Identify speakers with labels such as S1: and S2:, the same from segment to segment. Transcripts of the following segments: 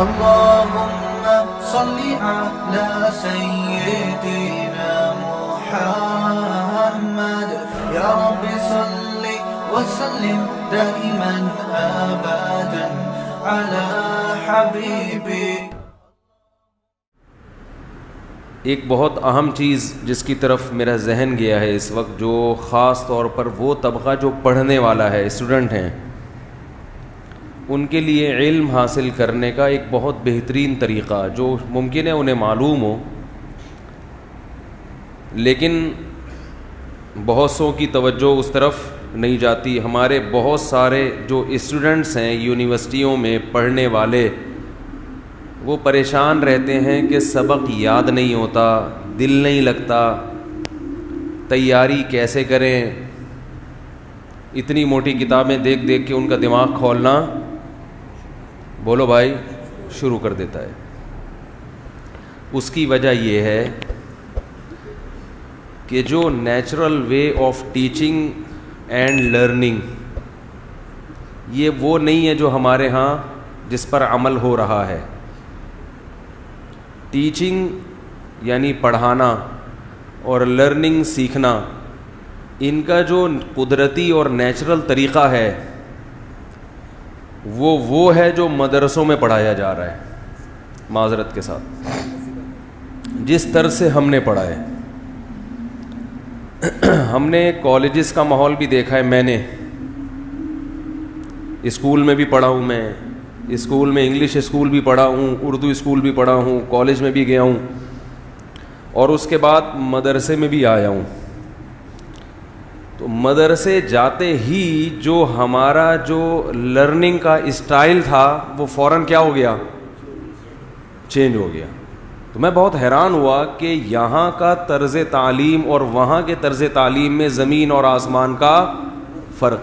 S1: اللهم صل على سيدنا محمد يا رب صل وسلم دائما ابدا على حبيبي.
S2: ایک بہت اہم چیز جس کی طرف میرا ذہن گیا ہے اس وقت، جو خاص طور پر وہ طبقہ جو پڑھنے والا ہے، اسٹوڈنٹ ہیں، ان کے لیے علم حاصل کرنے کا ایک بہت بہترین طریقہ جو ممکن ہے انہیں معلوم ہو، لیکن بہت سو کی توجہ اس طرف نہیں جاتی. ہمارے بہت سارے جو اسٹوڈنٹس ہیں یونیورسٹیوں میں پڑھنے والے، وہ پریشان رہتے ہیں کہ سبق یاد نہیں ہوتا، دل نہیں لگتا، تیاری کیسے کریں. اتنی موٹی کتابیں دیکھ دیکھ کے ان کا دماغ کھولنا، بولو بھائی، شروع کر دیتا ہے. اس کی وجہ یہ ہے کہ جو natural way of teaching and learning, یہ وہ نہیں ہے جو ہمارے ہاں جس پر عمل ہو رہا ہے. ٹیچنگ یعنی پڑھانا اور لرننگ سیکھنا، ان کا جو قدرتی اور نیچرل طریقہ ہے وہ ہے جو مدرسوں میں پڑھایا جا رہا ہے. معذرت کے ساتھ جس طرح سے ہم نے پڑھا ہے، ہم نے کالجز کا ماحول بھی دیکھا ہے. میں نے اسکول میں بھی پڑھا ہوں، میں اسکول میں انگلش اسکول بھی پڑھا ہوں، اردو اسکول بھی پڑھا ہوں، کالج میں بھی گیا ہوں، اور اس کے بعد مدرسے میں بھی آیا ہوں. تو مدرسے جاتے ہی جو ہمارا جو لرننگ کا اسٹائل تھا وہ فوراً کیا ہو گیا؟ چینج ہو گیا. تو میں بہت حیران ہوا کہ یہاں کا طرز تعلیم اور وہاں کے طرز تعلیم میں زمین اور آسمان کا فرق.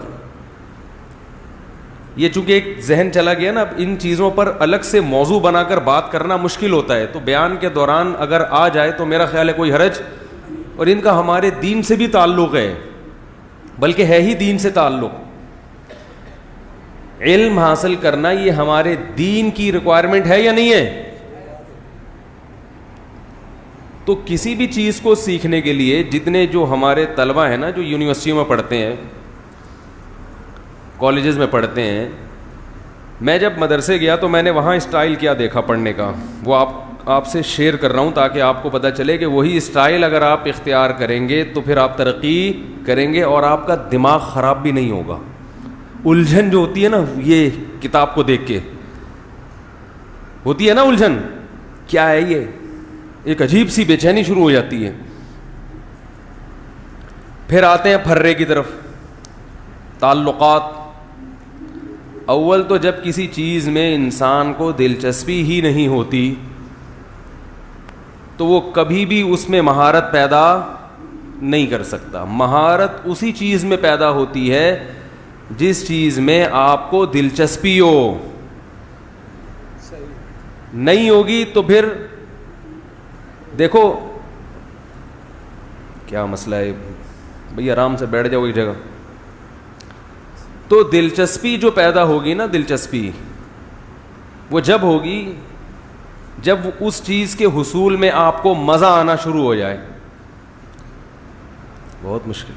S2: یہ چونکہ ایک ذہن چلا گیا نا، اب ان چیزوں پر الگ سے موضوع بنا کر بات کرنا مشکل ہوتا ہے، تو بیان کے دوران اگر آ جائے تو میرا خیال ہے کوئی حرج. اور ان کا ہمارے دین سے بھی تعلق ہے، بلکہ ہے ہی دین سے تعلق. علم حاصل کرنا یہ ہمارے دین کی ریکوائرمنٹ ہے یا نہیں ہے؟ تو کسی بھی چیز کو سیکھنے کے لیے جتنے جو ہمارے طلبہ ہیں نا، جو یونیورسٹیوں میں پڑھتے ہیں، کالجز میں پڑھتے ہیں، میں جب مدرسے گیا تو میں نے وہاں اسٹائل کیا دیکھا پڑھنے کا، وہ آپ سے شیئر کر رہا ہوں تاکہ آپ کو پتہ چلے کہ وہی اسٹائل اگر آپ اختیار کریں گے تو پھر آپ ترقی کریں گے اور آپ کا دماغ خراب بھی نہیں ہوگا. الجھن جو ہوتی ہے نا، یہ کتاب کو دیکھ کے ہوتی ہے نا الجھن، کیا ہے یہ، ایک عجیب سی بے چینی شروع ہو جاتی ہے. پھر آتے ہیں پھرے کی طرف، تعلقات. اول تو جب کسی چیز میں انسان کو دلچسپی ہی نہیں ہوتی تو وہ کبھی بھی اس میں مہارت پیدا نہیں کر سکتا. مہارت اسی چیز میں پیدا ہوتی ہے جس چیز میں آپ کو دلچسپی ہو. نہیں ہوگی تو پھر دیکھو کیا مسئلہ ہے بھئی، آرام سے بیٹھ جاؤ ایک جگہ. تو دلچسپی جو پیدا ہوگی نا، دلچسپی وہ جب ہوگی جب اس چیز کے حصول میں آپ کو مزہ آنا شروع ہو جائے. بہت مشکل،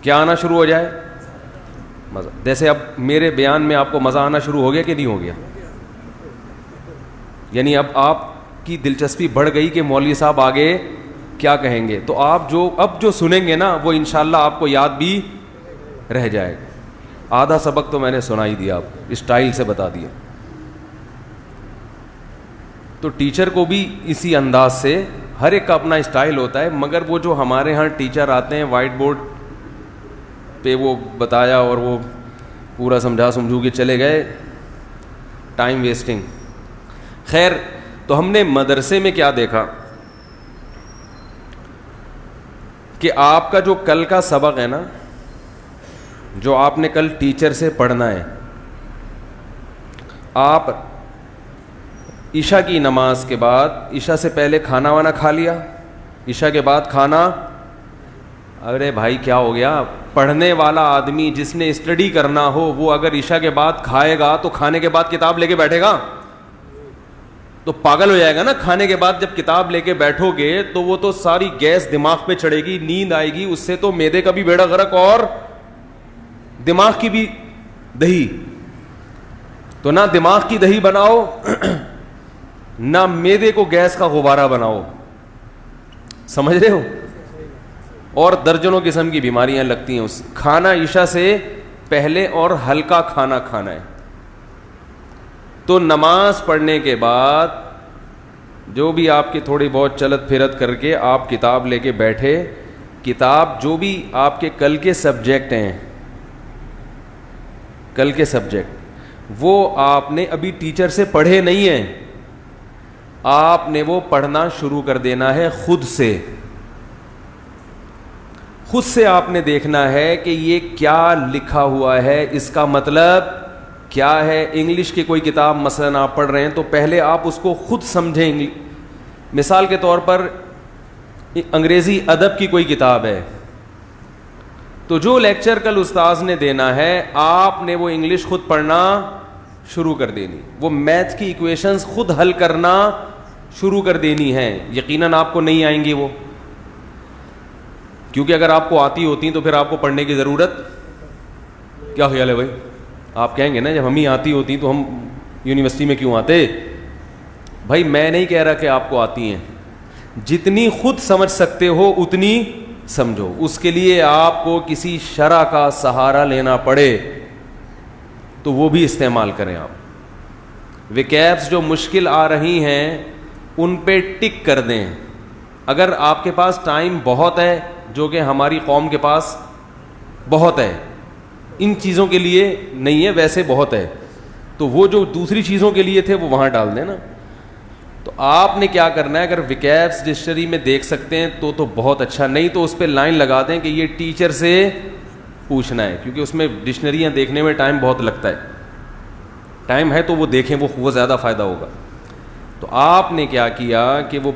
S2: کیا آنا شروع ہو جائے؟ مزہ. جیسے اب میرے بیان میں آپ کو مزہ آنا شروع ہو گیا کہ نہیں ہو گیا؟ یعنی اب آپ کی دلچسپی بڑھ گئی کہ مولوی صاحب آگے کیا کہیں گے، تو آپ اب جو سنیں گے نا وہ انشاءاللہ آپ کو یاد بھی رہ جائے گا. آدھا سبق تو میں نے سنا ہی دیا، آپ اسٹائل سے بتا دیا. تو ٹیچر کو بھی اسی انداز سے، ہر ایک کا اپنا اسٹائل ہوتا ہے، مگر وہ جو ہمارے ہاں ٹیچر آتے ہیں وائٹ بورڈ پہ وہ بتایا اور وہ پورا سمجھا سمجھو کے چلے گئے، ٹائم ویسٹنگ. خیر، تو ہم نے مدرسے میں کیا دیکھا کہ آپ کا جو کل کا سبق ہے نا، جو آپ نے کل ٹیچر سے پڑھنا ہے، آپ عشاء کی نماز کے بعد، عشاء سے پہلے کھانا وانا کھا لیا، عشاء کے بعد کھانا، ارے بھائی کیا ہو گیا، پڑھنے والا آدمی جس نے اسٹڈی کرنا ہو وہ اگر عشاء کے بعد کھائے گا تو کھانے کے بعد کتاب لے کے بیٹھے گا تو پاگل ہو جائے گا نا. کھانے کے بعد جب کتاب لے کے بیٹھو گے تو وہ تو ساری گیس دماغ پہ چڑھے گی, نیند آئے گی, اس سے تو معدے کا بھی بیڑا غرق اور دماغ کی بھی دہی. تو نہ دماغ کی دہی بناؤ نہ معدے کو گیس کا غبارہ بناؤ, سمجھ رہے ہو. اور درجنوں قسم کی بیماریاں لگتی ہیں. اس کھانا عشاء سے پہلے اور ہلکا کھانا کھانا ہے. تو نماز پڑھنے کے بعد جو بھی آپ کی تھوڑی بہت چلت پھرت کر کے آپ کتاب لے کے بیٹھے, کتاب جو بھی آپ کے کل کے سبجیکٹ ہیں, کل کے سبجیکٹ وہ آپ نے ابھی ٹیچر سے پڑھے نہیں ہیں, آپ نے وہ پڑھنا شروع کر دینا ہے خود سے. خود سے آپ نے دیکھنا ہے کہ یہ کیا لکھا ہوا ہے, اس کا مطلب کیا ہے. انگلش کی کوئی کتاب مثلاً آپ پڑھ رہے ہیں تو پہلے آپ اس کو خود سمجھیں. مثال کے طور پر انگریزی ادب کی کوئی کتاب ہے تو جو لیکچر کل استاذ نے دینا ہے آپ نے وہ انگلش خود پڑھنا شروع کر دینی, وہ میتھ کی ایکویشنز خود حل کرنا شروع کر دینی ہے. یقیناً آپ کو نہیں آئیں گی وہ, کیونکہ اگر آپ کو آتی ہوتی تو پھر آپ کو پڑھنے کی ضرورت, کیا خیال ہے بھائی؟ آپ کہیں گے نا جب ہمیں آتی ہوتی تو ہم یونیورسٹی میں کیوں آتے. بھائی میں نہیں کہہ رہا کہ آپ کو آتی ہیں, جتنی خود سمجھ سکتے ہو اتنی سمجھو. اس کے لیے آپ کو کسی شرح کا سہارا لینا پڑے تو وہ بھی استعمال کریں. آپ ویکیبس جو مشکل آ رہی ہیں ان پہ ٹک کر دیں. اگر آپ کے پاس ٹائم بہت ہے, جو کہ ہماری قوم کے پاس بہت ہے, ان چیزوں کے لیے نہیں ہے ویسے بہت ہے, تو وہ جو دوسری چیزوں کے لیے تھے وہ وہاں ڈال دیں نا. تو آپ نے کیا کرنا ہے, اگر ویکیبس ڈکشنری میں دیکھ سکتے ہیں تو بہت اچھا, نہیں تو اس پہ لائن لگا دیں کہ یہ ٹیچر سے پوچھنا ہے, کیونکہ اس میں ڈکشنریاں دیکھنے میں ٹائم بہت لگتا ہے. ٹائم ہے تو وہ دیکھیں, وہ زیادہ فائدہ ہوگا. تو آپ نے کیا کیا کہ وہ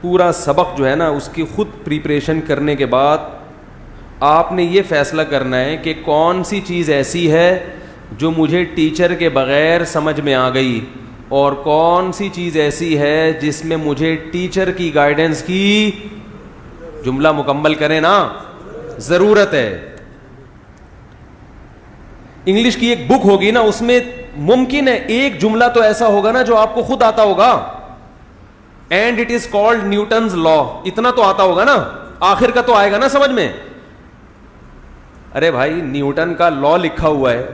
S2: پورا سبق جو ہے نا اس کی خود پریپریشن کرنے کے بعد آپ نے یہ فیصلہ کرنا ہے کہ کون سی چیز ایسی ہے جو مجھے ٹیچر کے بغیر سمجھ میں آ گئی, اور کون سی چیز ایسی ہے جس میں مجھے ٹیچر کی گائیڈنس کی, جملہ مکمل کریں نا, ضرورت ہے. انگلش کی ایک بک ہوگی نا, اس میں ممکن ہے ایک جملہ تو ایسا ہوگا نا جو آپ کو خود آتا ہوگا, and it is called Newton's law, اتنا تو آتا ہوگا نا, آخر کا تو آئے گا نا سمجھ میں. ارے بھائی نیوٹن کا لا لکھا ہوا ہے,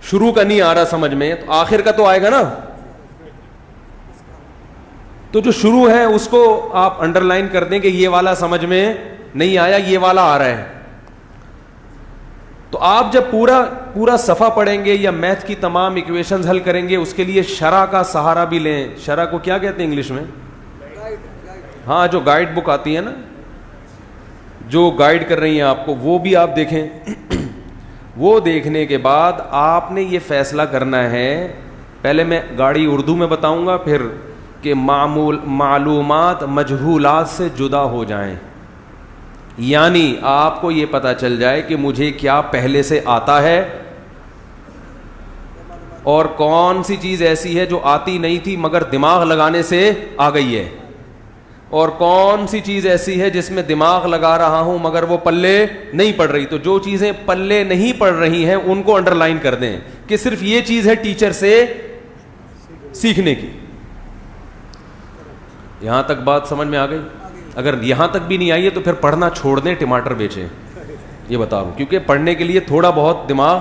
S2: شروع کا نہیں آ رہا سمجھ میں, تو آخر کا تو آئے گا نا. تو جو شروع ہے اس کو آپ انڈر لائن کر دیں کہ یہ والا سمجھ میں نہیں آیا, یہ والا آ رہا ہے. تو آپ جب پورا صفحہ پڑھیں گے یا میتھ کی تمام ایکویشنز حل کریں گے, اس کے لیے شرح کا سہارا بھی لیں. شرح کو کیا کہتے ہیں انگلش میں؟ ہاں, جو گائیڈ بک آتی ہے نا, جو گائیڈ کر رہی ہیں آپ کو, وہ بھی آپ دیکھیں. وہ دیکھنے کے بعد آپ نے یہ فیصلہ کرنا ہے, پہلے میں گاڑی اردو میں بتاؤں گا, پھر کہ معلومات مجہولات سے جدا ہو جائیں, یعنی آپ کو یہ پتہ چل جائے کہ مجھے کیا پہلے سے آتا ہے اور کون سی چیز ایسی ہے جو آتی نہیں تھی مگر دماغ لگانے سے آ گئی ہے, اور کون سی چیز ایسی ہے جس میں دماغ لگا رہا ہوں مگر وہ پلے نہیں پڑ رہی. تو جو چیزیں پلے نہیں پڑ رہی ہیں ان کو انڈر لائن کر دیں کہ صرف یہ چیز ہے ٹیچر سے سیکھنے کی. یہاں تک بات سمجھ میں آ گئی؟ اگر یہاں تک بھی نہیں آئی ہے تو پھر پڑھنا چھوڑ دیں, ٹماٹر بیچیں, یہ بتا رہا ہوں. کیونکہ پڑھنے کے لیے تھوڑا بہت دماغ,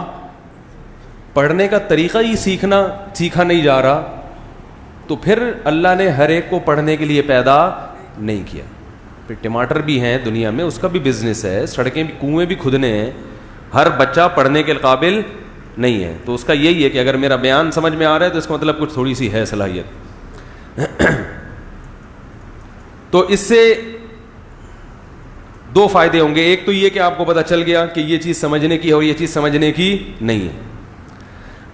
S2: پڑھنے کا طریقہ ہی سیکھا نہیں جا رہا, تو پھر اللہ نے ہر ایک کو پڑھنے کے لیے پیدا نہیں کیا. پھر ٹماٹر بھی ہیں دنیا میں, اس کا بھی بزنس ہے, سڑکیں بھی, کنویں بھی کھدنے ہیں, ہر بچہ پڑھنے کے قابل نہیں ہے. تو اس کا یہی ہے کہ اگر میرا بیان سمجھ میں آ رہا ہے تو اس کا مطلب کچھ تھوڑی سی ہے صلاحیت. تو اس سے دو فائدے ہوں گے. ایک تو یہ کہ آپ کو پتہ چل گیا کہ یہ چیز سمجھنے کی ہے اور یہ چیز سمجھنے کی نہیں ہے.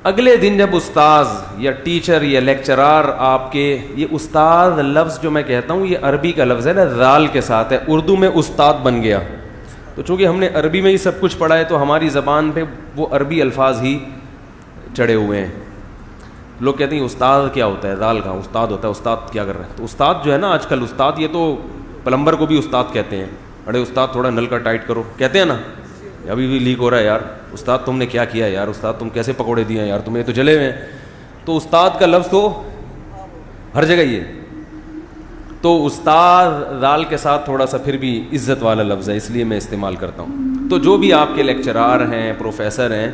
S2: اگلے دن جب استاذ یا ٹیچر یا لیکچرار آپ کے, یہ استاد لفظ جو میں کہتا ہوں یہ عربی کا لفظ ہے نا, ذال کے ساتھ ہے, اردو میں استاد بن گیا. تو چونکہ ہم نے عربی میں ہی سب کچھ پڑھا ہے تو ہماری زبان پہ وہ عربی الفاظ ہی چڑھے ہوئے ہیں. لوگ کہتے ہیں استاد کیا ہوتا ہے, دال کا استاد ہوتا ہے, استاد کیا کر رہا ہے. تو استاد جو ہے نا آج کل استاد, یہ تو پلمبر کو بھی استاد کہتے ہیں. ارے استاد تھوڑا نل کا ٹائٹ کرو, کہتے ہیں نا, ابھی بھی لیک ہو رہا ہے یار, استاد تم نے کیا کیا یار, استاد تم کیسے پکوڑے دیے ہیں یار, تمہیں تو جلے ہوئے ہیں. تو استاد کا لفظ تو ہر جگہ ہی ہے. تو استاد دال کے ساتھ تھوڑا سا پھر بھی عزت والا لفظ ہے, اس لیے میں استعمال کرتا ہوں. تو جو بھی آپ کے لیکچرار ہیں, پروفیسر ہیں,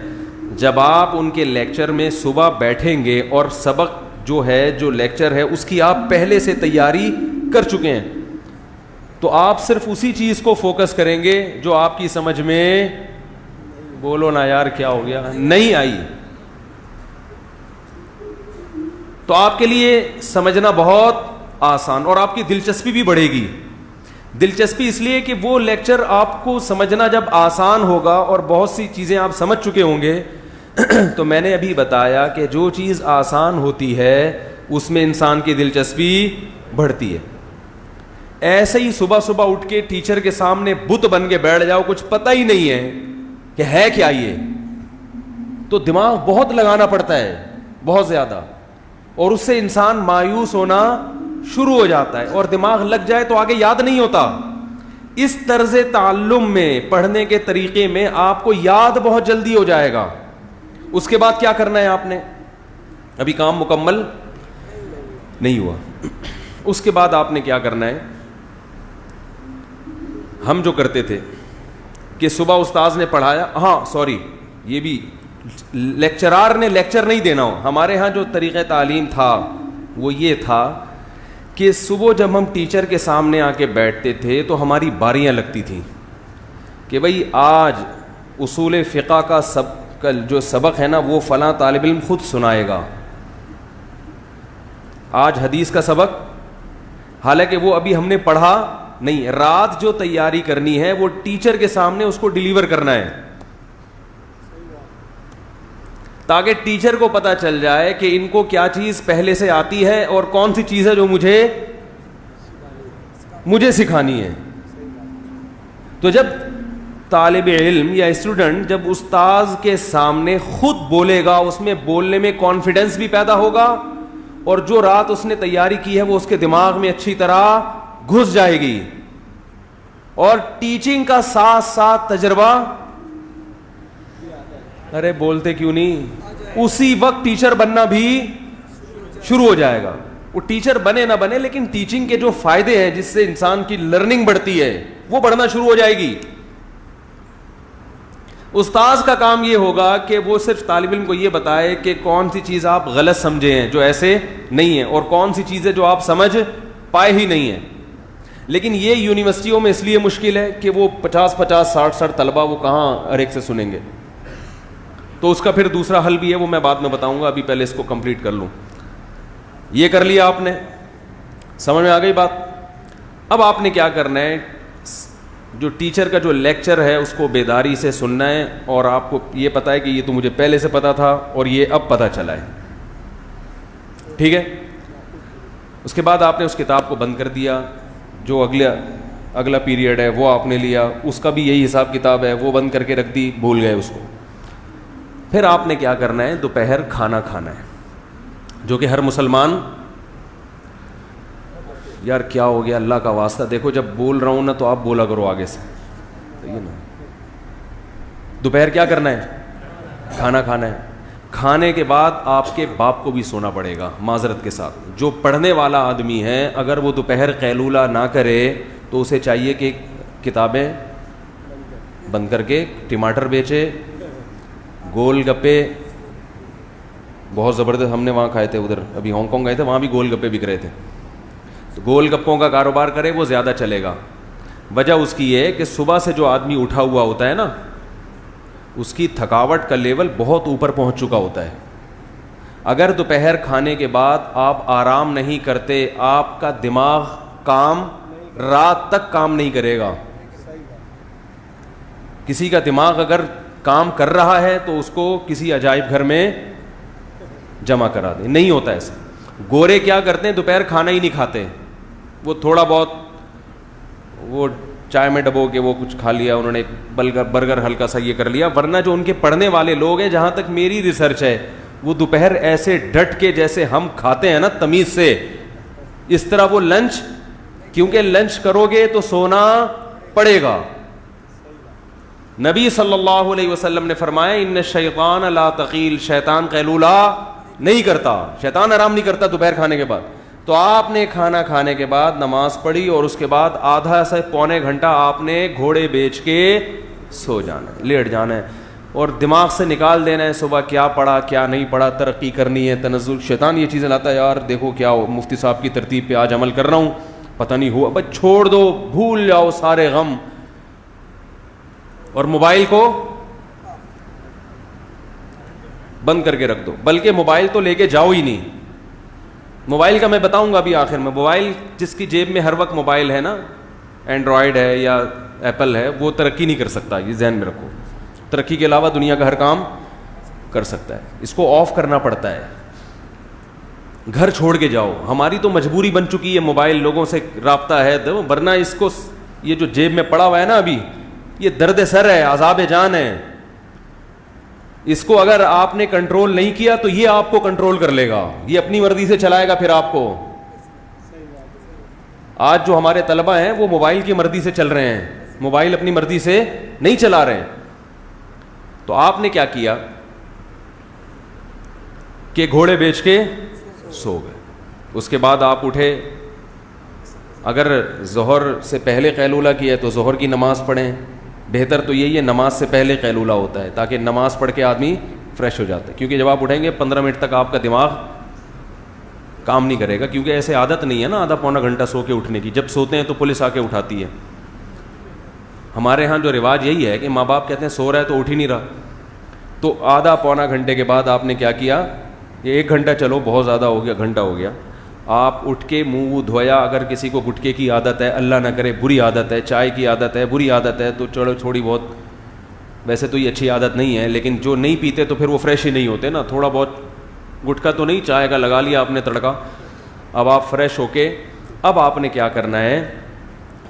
S2: جب آپ ان کے لیکچر میں صبح بیٹھیں گے اور سبق جو ہے, جو لیکچر ہے, اس کی آپ پہلے سے تیاری کر چکے ہیں, تو آپ صرف اسی چیز کو فوکس کریں گے جو آپ کی سمجھ میں, بولو نا یار کیا ہو گیا, نہیں آئی. تو آپ کے لیے سمجھنا بہت آسان, اور آپ کی دلچسپی بھی بڑھے گی. دلچسپی اس لیے کہ وہ لیکچر آپ کو سمجھنا جب آسان ہوگا اور بہت سی چیزیں آپ سمجھ چکے ہوں گے, تو میں نے ابھی بتایا کہ جو چیز آسان ہوتی ہے اس میں انسان کی دلچسپی بڑھتی ہے. ایسے ہی صبح صبح اٹھ کے ٹیچر کے سامنے بت بن کے بیٹھ جاؤ, کچھ پتہ ہی نہیں ہے کہ ہے کیا یہ, تو دماغ بہت لگانا پڑتا ہے, بہت زیادہ, اور اس سے انسان مایوس ہونا شروع ہو جاتا ہے, اور دماغ لگ جائے تو آگے یاد نہیں ہوتا. اس طرز تعلم میں, پڑھنے کے طریقے میں آپ کو یاد بہت جلدی ہو جائے گا. اس کے بعد کیا کرنا ہے آپ نے, ابھی کام مکمل نہیں ہوا. اس کے بعد آپ نے کیا کرنا ہے, ہم جو کرتے تھے کہ صبح استاذ نے پڑھایا, ہاں سوری, یہ بھی لیکچرار نے لیکچر نہیں دینا ہو. ہمارے ہاں جو طریقہ تعلیم تھا وہ یہ تھا کہ صبح جب ہم ٹیچر کے سامنے آ کے بیٹھتے تھے تو ہماری باریاں لگتی تھیں کہ بھئی آج اصول فقہ کا جو سبق ہے نا وہ فلاں طالب علم خود سنائے گا, آج حدیث کا سبق, حالانکہ وہ ابھی ہم نے پڑھا نہیں, رات جو تیاری کرنی ہے وہ ٹیچر کے سامنے اس کو ڈیلیور کرنا ہے, تاکہ ٹیچر کو پتا چل جائے کہ ان کو کیا چیز پہلے سے آتی ہے اور کون سی چیز ہے جو مجھے سکھانی ہے. تو جب طالب علم یا اسٹوڈنٹ جب استاذ کے سامنے خود بولے گا, اس میں بولنے میں کانفیڈنس بھی پیدا ہوگا, اور جو رات اس نے تیاری کی ہے وہ اس کے دماغ میں اچھی طرح گھس جائے گی, اور ٹیچنگ کا ساتھ ساتھ تجربہ, ارے بولتے کیوں نہیں, اسی وقت ٹیچر بننا بھی شروع ہو جائے گا. وہ ٹیچر بنے نہ بنے, لیکن ٹیچنگ کے جو فائدے ہیں جس سے انسان کی لرننگ بڑھتی ہے وہ بڑھنا شروع ہو جائے گی. استاذ کا کام یہ ہوگا کہ وہ صرف طالب علم کو یہ بتائے کہ کون سی چیز آپ غلط سمجھے ہیں جو ایسے نہیں ہے, اور کون سی چیزیں جو آپ سمجھ پائے ہی نہیں ہیں. لیکن یہ یونیورسٹیوں میں اس لیے مشکل ہے کہ وہ 50 60 طلبہ وہ کہاں ہر ایک سے سنیں گے. تو اس کا پھر دوسرا حل بھی ہے, وہ میں بعد میں بتاؤں گا, ابھی پہلے اس کو کمپلیٹ کر لوں. یہ کر لیا آپ نے, سمجھ میں آ گئی بات. اب آپ نے کیا کرنا ہے, جو ٹیچر کا جو لیکچر ہے اس کو بیداری سے سننا ہے, اور آپ کو یہ پتہ ہے کہ یہ تو مجھے پہلے سے پتا تھا اور یہ اب پتہ چلا ہے, ٹھیک ہے. اس کے بعد آپ نے اس کتاب کو بند کر دیا, جو اگلا پیریڈ ہے وہ آپ نے لیا, اس کا بھی یہی حساب کتاب ہے, وہ بند کر کے رکھ دی, بھول گئے اس کو. پھر آپ نے کیا کرنا ہے, دوپہر کھانا کھانا ہے, جو کہ ہر مسلمان, یار کیا ہو گیا اللہ کا واسطہ, دیکھو جب بول رہا ہوں نا تو آپ بولا کرو آگے سے, یہ نا. دوپہر کیا کرنا ہے, کھانا کھانا ہے. کھانے کے بعد آپ کے باپ کو بھی سونا پڑے گا, معذرت کے ساتھ. جو پڑھنے والا آدمی ہے اگر وہ دوپہر قیلولہ نہ کرے تو اسے چاہیے کہ کتابیں بند کر کے ٹماٹر بیچے, گول گپے, بہت زبردست, ہم نے وہاں کھائے تھے, ادھر ابھی ہانگ کانگ گئے تھے, وہاں بھی گول گپے بک رہے تھے, تو گول گپوں کا کاروبار کرے, وہ زیادہ چلے گا. وجہ اس کی یہ ہے کہ صبح سے جو آدمی اٹھا ہوا ہوتا ہے نا, اس کی تھکاوٹ کا لیول بہت اوپر پہنچ چکا ہوتا ہے. اگر دوپہر کھانے کے بعد آپ آرام نہیں کرتے, آپ کا دماغ رات تک کام نہیں کرے گا. کسی کا دماغ اگر کام کر رہا ہے تو اس کو کسی عجائب گھر میں جمع کرا دیں, نہیں ہوتا ایسا. گورے کیا کرتے ہیں, دوپہر کھانا ہی نہیں کھاتے, وہ تھوڑا بہت وہ چائے میں ڈبو کے وہ کچھ کھا لیا انہوں نے, برگر ہلکا سا یہ کر لیا. ورنہ جو ان کے پڑھنے والے لوگ ہیں, جہاں تک میری ریسرچ ہے, وہ دوپہر ایسے ڈٹ کے جیسے ہم کھاتے ہیں نا تمیز سے, اس طرح وہ لنچ, کیونکہ لنچ کرو گے تو سونا پڑے گا. نبی صلی اللہ علیہ وسلم نے فرمایا ان الشیطان لا تقیل, شیطان قیلولہ نہیں کرتا, شیطان آرام نہیں کرتا دوپہر کھانے کے بعد. تو آپ نے کھانا کھانے کے بعد نماز پڑھی اور اس کے بعد آدھا سے پونے گھنٹہ آپ نے گھوڑے بیچ کے سو جانا ہے, لیٹ جانا ہے, اور دماغ سے نکال دینا ہے صبح کیا پڑھا کیا نہیں پڑھا, ترقی کرنی ہے, تنزل. شیطان یہ چیزیں لاتا ہے, یار دیکھو کیا ہو, مفتی صاحب کی ترتیب پہ آج عمل کر رہا ہوں, پتہ نہیں ہوا, بس چھوڑ دو, بھول جاؤ سارے غم. اور موبائل کو بند کر کے رکھ دو, بلکہ موبائل تو لے کے جاؤ ہی نہیں. موبائل کا میں بتاؤں گا ابھی آخر میں. موبائل جس کی جیب میں ہر وقت موبائل ہے نا, اینڈرائڈ ہے یا ایپل ہے, وہ ترقی نہیں کر سکتا, یہ ذہن میں رکھو. ترقی کے علاوہ دنیا کا ہر کام کر سکتا ہے, اس کو آف کرنا پڑتا ہے. گھر چھوڑ کے جاؤ, ہماری تو مجبوری بن چکی ہے, موبائل لوگوں سے رابطہ ہے, ورنہ اس کو یہ جو جیب میں پڑا ہوا ہے نا ابھی, یہ درد سر ہے, عذاب جان ہے. اس کو اگر آپ نے کنٹرول نہیں کیا تو یہ آپ کو کنٹرول کر لے گا, یہ اپنی مرضی سے چلائے گا پھر آپ کو. آج جو ہمارے طلبہ ہیں وہ موبائل کی مرضی سے چل رہے ہیں, موبائل اپنی مرضی سے نہیں چلا رہے ہیں. تو آپ نے کیا کیا کہ گھوڑے بیچ کے سو گئے. اس کے بعد آپ اٹھے, اگر ظہر سے پہلے قیلولہ کیا ہے تو ظہر کی نماز پڑھیں. بہتر تو یہی ہے نماز سے پہلے قیلولہ ہوتا ہے, تاکہ نماز پڑھ کے آدمی فریش ہو جاتا ہے. کیونکہ جب آپ اٹھیں گے 15 منٹ تک آپ کا دماغ کام نہیں کرے گا, کیونکہ ایسے عادت نہیں ہے نا آدھا پونا گھنٹہ سو کے اٹھنے کی. جب سوتے ہیں تو پولیس آ کے اٹھاتی ہے. ہمارے ہاں جو رواج یہی ہے کہ ماں باپ کہتے ہیں سو رہا ہے تو اٹھ ہی نہیں رہا. تو آدھا پونا گھنٹے کے بعد آپ نے کیا کیا, یہ 1 گھنٹہ چلو بہت زیادہ ہو گیا, گھنٹہ ہو گیا, آپ اٹھ کے منہ دھویا. اگر کسی کو گٹکے کی عادت ہے, اللہ نہ کرے بری عادت ہے, چائے کی عادت ہے, بری عادت ہے, تو چلو تھوڑی بہت, ویسے تو یہ اچھی عادت نہیں ہے, لیکن جو نہیں پیتے تو پھر وہ فریش ہی نہیں ہوتے نا. تھوڑا بہت گٹکا تو نہیں, چائے کا لگا لیا آپ نے تڑکا. اب آپ فریش ہو کے, اب آپ نے کیا کرنا ہے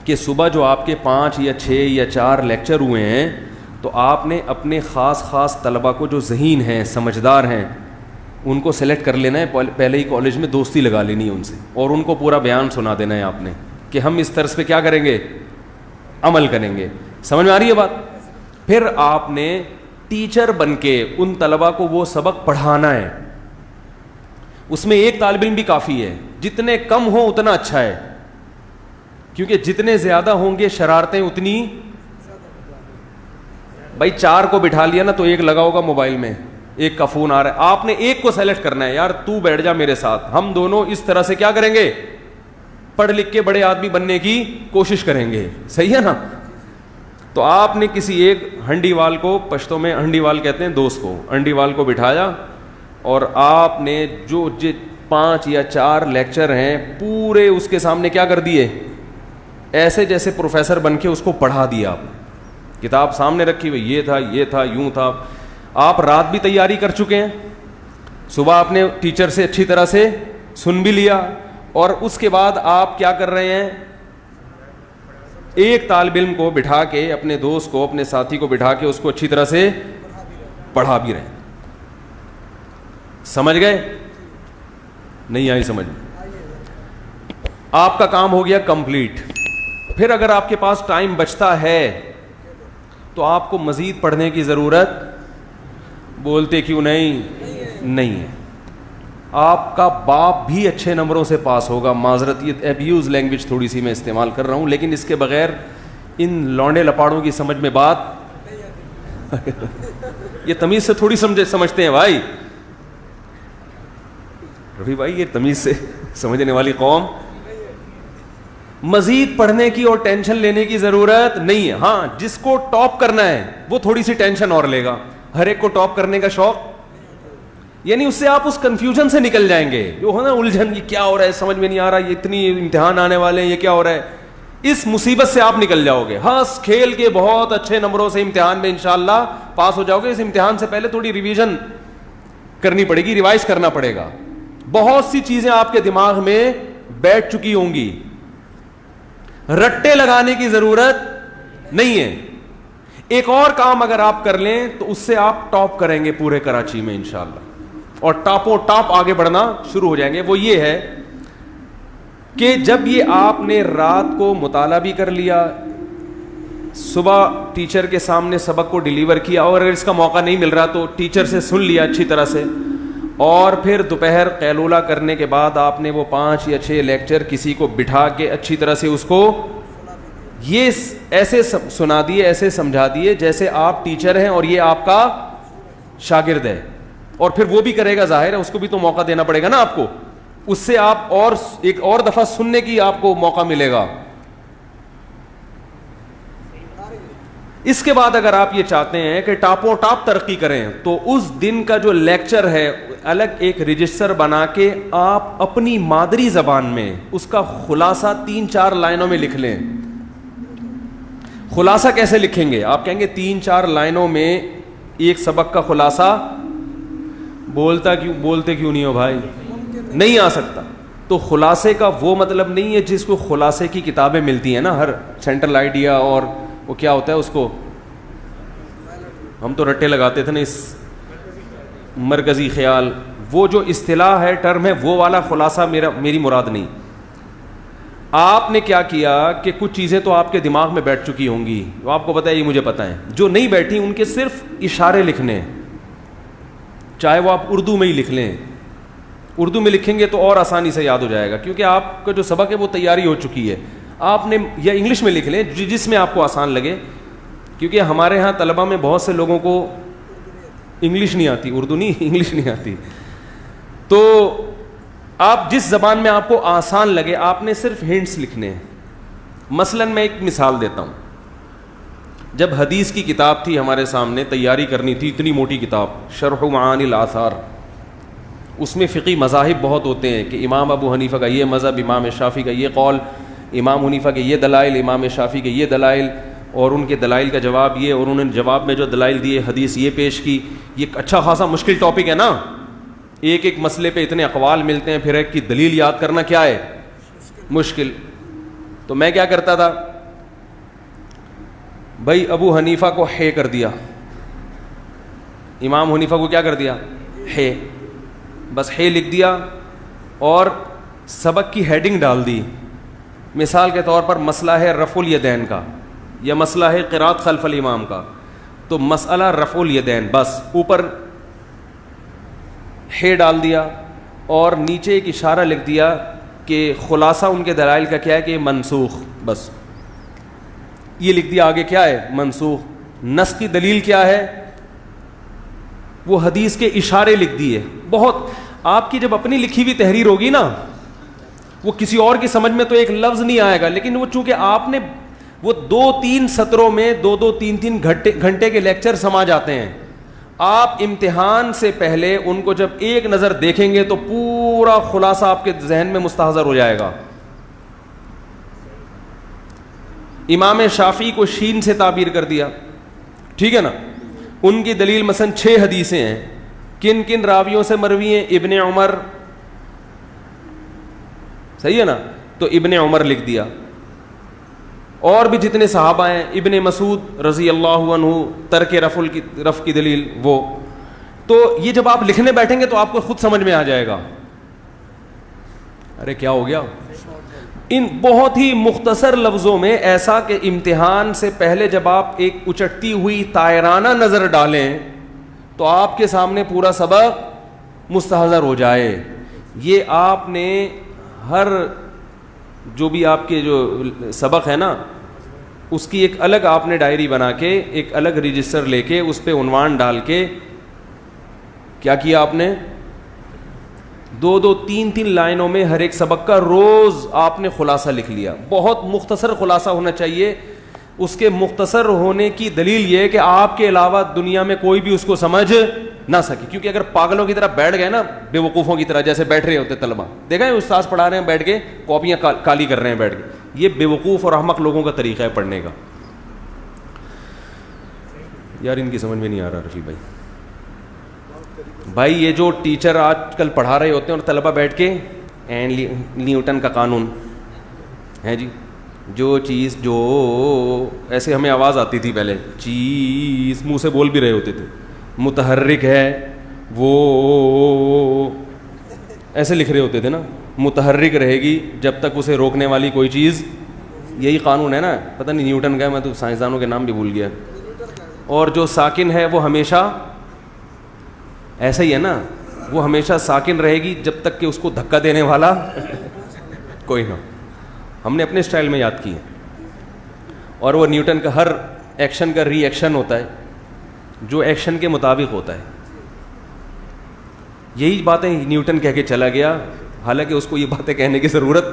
S2: کہ صبح جو آپ کے 5 یا 6 یا 4 لیکچر ہوئے ہیں, تو آپ نے اپنے خاص طلبہ کو جو ذہین ہیں, سمجھدار ہیں, ان کو سلیکٹ کر لینا ہے. پہلے ہی کالج میں دوستی لگا لینی ہے ان سے, اور ان کو پورا بیان سنا دینا ہے آپ نے کہ ہم اس طرز پہ کیا کریں گے, عمل کریں گے. سمجھ میں آ رہی ہے بات؟ پھر آپ نے ٹیچر بن کے ان طلبہ کو وہ سبق پڑھانا ہے. اس میں 1 طالب علم بھی کافی ہے, جتنے کم ہوں اتنا اچھا ہے, کیونکہ جتنے زیادہ ہوں گے شرارتیں اتنی. بھائی 4 کو بٹھا لیا نا تو 1 لگا ہوگا موبائل میں, 1 کا فون آ رہا ہے, آپ نے 1 کو سیلیکٹ کرنا ہے, یار تو بیٹھ جا میرے ساتھ, ہم دونوں اس طرح سے کیا کریں گے, پڑھ لکھ کے بڑے آدمی بننے کی کوشش کریں گے. صحیح ہے نا؟ تو آپ نے کسی ایک ہنڈی وال کو, پشتوں میں ہنڈی وال کہتے ہیں دوست کو, ہنڈی وال کو بٹھایا, اور آپ نے جو 5 یا 4 لیکچر ہیں پورے اس کے سامنے کیا کر دیے, ایسے جیسے پروفیسر بن کے اس کو پڑھا دیا. آپ نے کتاب سامنے رکھی ہوئی, یہ تھا یوں تھا. آپ رات بھی تیاری کر چکے ہیں, صبح آپ نے ٹیچر سے اچھی طرح سے سن بھی لیا, اور اس کے بعد آپ کیا کر رہے ہیں, 1 طالب علم کو بٹھا کے, اپنے دوست کو, اپنے ساتھی کو بٹھا کے اس کو اچھی طرح سے پڑھا بھی رہے ہیں. سمجھ گئے؟ نہیں آئی سمجھ؟ آپ کا کام ہو گیا کمپلیٹ. پھر اگر آپ کے پاس ٹائم بچتا ہے تو آپ کو مزید پڑھنے کی ضرورت, بولتے کیوں نہیں ہے. آپ کا باپ بھی اچھے نمبروں سے پاس ہوگا. معذرت, یہ ایبیوز لینگویج تھوڑی سی میں استعمال کر رہا ہوں, لیکن اس کے بغیر ان لونڈے لپاڑوں کی سمجھ میں بات یہ تمیز سے تھوڑی سمجھتے ہیں بھائی. رفیع بھائی یہ تمیز سے سمجھنے والی قوم. مزید پڑھنے کی اور ٹینشن لینے کی ضرورت نہیں ہے. ہاں جس کو ٹاپ کرنا ہے وہ تھوڑی سی ٹینشن اور لے گا. ہر ایک کو ٹاپ کرنے کا شوق, یعنی اس سے آپ اس کنفیوژن سے نکل جائیں گے, جو ہے نا الجھن, یہ کیا ہو رہا ہے سمجھ میں نہیں آ رہا, یہ اتنی امتحان آنے والے ہیں, یہ کیا ہو رہا ہے, اس مصیبت سے آپ نکل جاؤ گے. ہنس کھیل کے بہت اچھے نمبروں سے امتحان میں انشاءاللہ پاس ہو جاؤ گے. اس امتحان سے پہلے تھوڑی ریویژن کرنی پڑے گی, ریوائز کرنا پڑے گا. بہت سی چیزیں آپ کے دماغ میں بیٹھ چکی ہوں گی, رٹے لگانے کی ضرورت نہیں ہے. ایک اور کام اگر آپ کر لیں تو اس سے آپ ٹاپ کریں گے پورے کراچی میں انشاءاللہ, اور ٹاپوں ٹاپ آگے بڑھنا شروع ہو جائیں گے. وہ یہ ہے کہ جب یہ آپ نے رات کو مطالعہ بھی کر لیا, صبح ٹیچر کے سامنے سبق کو ڈیلیور کیا, اور اگر اس کا موقع نہیں مل رہا تو ٹیچر سے سن لیا اچھی طرح سے, اور پھر دوپہر قیلولہ کرنے کے بعد آپ نے وہ 5 یا 6 لیکچر کسی کو بٹھا کے اچھی طرح سے اس کو یہ ایسے سنا دیے, ایسے سمجھا دیے جیسے آپ ٹیچر ہیں اور یہ آپ کا شاگرد ہے, اور پھر وہ بھی کرے گا, ظاہر ہے اس کو بھی تو موقع دینا پڑے گا نا آپ کو, اس سے آپ اور ایک اور دفعہ سننے کی آپ کو موقع ملے گا. اس کے بعد اگر آپ یہ چاہتے ہیں کہ ٹاپوں ٹاپ ترقی کریں تو اس دن کا جو لیکچر ہے الگ ایک رجسٹر بنا کے آپ اپنی مادری زبان میں اس کا خلاصہ 3-4 لائنوں میں لکھ لیں. خلاصہ کیسے لکھیں گے؟ آپ کہیں گے 3-4 لائنوں میں ایک سبق کا خلاصہ بولتے کیوں نہیں ہو بھائی, نہیں آ سکتا. تو خلاصے کا وہ مطلب نہیں ہے جس کو خلاصے کی کتابیں ملتی ہیں نا, ہر سینٹرل آئیڈیا اور وہ کیا ہوتا ہے اس کو, ہم تو رٹے لگاتے تھے نا, اس مرکزی خیال, وہ جو اصطلاح ہے, ٹرم ہے, وہ والا خلاصہ میری مراد نہیں. آپ نے کیا کیا کہ کچھ چیزیں تو آپ کے دماغ میں بیٹھ چکی ہوں گی, وہ آپ کو پتہ ہے, یہ مجھے پتہ ہے. جو نہیں بیٹھی ان کے صرف اشارے لکھنے, چاہے وہ آپ اردو میں ہی لکھ لیں. اردو میں لکھیں گے تو اور آسانی سے یاد ہو جائے گا, کیونکہ آپ کا جو سبق ہے وہ تیاری ہو چکی ہے. آپ نے یا انگلش میں لکھ لیں جس میں آپ کو آسان لگے, کیونکہ ہمارے ہاں طلبہ میں بہت سے لوگوں کو انگلش نہیں آتی, اردو نہیں انگلش نہیں آتی. تو آپ جس زبان میں آپ کو آسان لگے آپ نے صرف ہنٹس لکھنے ہیں. مثلا میں ایک مثال دیتا ہوں. جب حدیث کی کتاب تھی ہمارے سامنے, تیاری کرنی تھی, اتنی موٹی کتاب شرح معانی الآثار, اس میں فقی مذاہب بہت ہوتے ہیں کہ امام ابو حنیفہ کا یہ مذہب, امام شافعی کا یہ قول, امام حنیفہ کے یہ دلائل, امام شافعی کے یہ دلائل, اور ان کے دلائل کا جواب یہ, اور انہوں نے جواب میں جو دلائل دیے حدیث یہ پیش کی. یہ اچھا خاصا مشکل ٹاپک ہے نا, ایک ایک مسئلے پہ اتنے اقوال ملتے ہیں, پھر ایک کی دلیل یاد کرنا کیا ہے مشکل. تو میں کیا کرتا تھا بھائی, ابو حنیفہ کو ہے کر دیا, امام حنیفہ کو کیا کر دیا ہے, بس ہے لکھ دیا, اور سبق کی ہیڈنگ ڈال دی. مثال کے طور پر مسئلہ ہے رفع الیدین کا, یا مسئلہ ہے قراءت خلف الامام کا, تو مسئلہ رفع الیدین, بس اوپر ہے ڈال دیا اور نیچے ایک اشارہ لکھ دیا کہ خلاصہ ان کے دلائل کا کیا ہے کہ منسوخ, بس یہ لکھ دیا. آگے کیا ہے منسوخ, نسخ کی دلیل کیا ہے, وہ حدیث کے اشارے لکھ دیے. بہت آپ کی جب اپنی لکھی ہوئی تحریر ہوگی نا, وہ کسی اور کی سمجھ میں تو ایک لفظ نہیں آئے گا, لیکن وہ چونکہ آپ نے وہ 2-3 سطروں میں 2-3 گھنٹے کے لیکچر سما جاتے ہیں. آپ امتحان سے پہلے ان کو جب ایک نظر دیکھیں گے تو پورا خلاصہ آپ کے ذہن میں مستحضر ہو جائے گا. امام شافعی کو شین سے تعبیر کر دیا, ٹھیک ہے نا, ان کی دلیل مثلا 6 حدیثیں ہیں, کن کن راویوں سے مروی ہیں, ابن عمر, صحیح ہے نا, تو ابن عمر لکھ دیا. اور بھی جتنے صحابہ ہیں, ابن مسعود رضی اللہ عنہ, ترک رفع کی دلیل وہ. تو یہ جب آپ لکھنے بیٹھیں گے تو آپ کو خود سمجھ میں آ جائے گا. ارے کیا ہو گیا, ان بہت ہی مختصر لفظوں میں, ایسا کہ امتحان سے پہلے جب آپ ایک اچٹتی ہوئی طائرانہ نظر ڈالیں تو آپ کے سامنے پورا سبق مستحضر ہو جائے. یہ آپ نے ہر جو بھی آپ کے جو سبق ہے نا, اس کی ایک الگ آپ نے ڈائری بنا کے, ایک الگ رجسٹر لے کے, اس پہ عنوان ڈال کے کیا کیا آپ نے, 2-3 لائنوں میں ہر ایک سبق کا روز آپ نے خلاصہ لکھ لیا. بہت مختصر خلاصہ ہونا چاہیے. اس کے مختصر ہونے کی دلیل یہ ہے کہ آپ کے علاوہ دنیا میں کوئی بھی اس کو سمجھ نہ سکے. کیونکہ اگر پاگلوں کی طرح بیٹھ گئے نا, بے وقوفوں کی طرح جیسے بیٹھ رہے ہوتے طلبہ, دیکھا ہے استاذ پڑھا رہے ہیں بیٹھ کے, کاپیاں کالی کر رہے ہیں بیٹھ کے, یہ بے وقوف اور احمق لوگوں کا طریقہ ہے پڑھنے کا. یار ان کی سمجھ میں نہیں آ رہا رفیع بھائی, یہ جو ٹیچر آج کل پڑھا رہے ہوتے ہیں اور طلبہ بیٹھ کے نیوٹن کا قانون ہے جی, جو چیز جو ایسے ہمیں آواز آتی تھی پہلے, چیز منہ سے بول بھی رہے ہوتے تھے, متحرک ہے وہ ایسے لکھ رہے ہوتے تھے نا, متحرک رہے گی جب تک اسے روکنے والی کوئی چیز, یہی قانون ہے نا, پتہ نہیں نیوٹن کا ہے, میں تو سائنسدانوں کے نام بھی بھول گیا. اور جو ساکن ہے وہ ہمیشہ ایسا ہی ہے نا, وہ ہمیشہ ساکن رہے گی جب تک کہ اس کو دھکا دینے والا کوئی نہ. ہم نے اپنے اسٹائل میں یاد کی ہے. اور وہ نیوٹن کا ہر ایکشن کا ری ایکشن ہوتا ہے جو ایکشن کے مطابق ہوتا ہے. یہی باتیں نیوٹن کہہ کے چلا گیا, حالانکہ اس کو یہ باتیں کہنے کی ضرورت,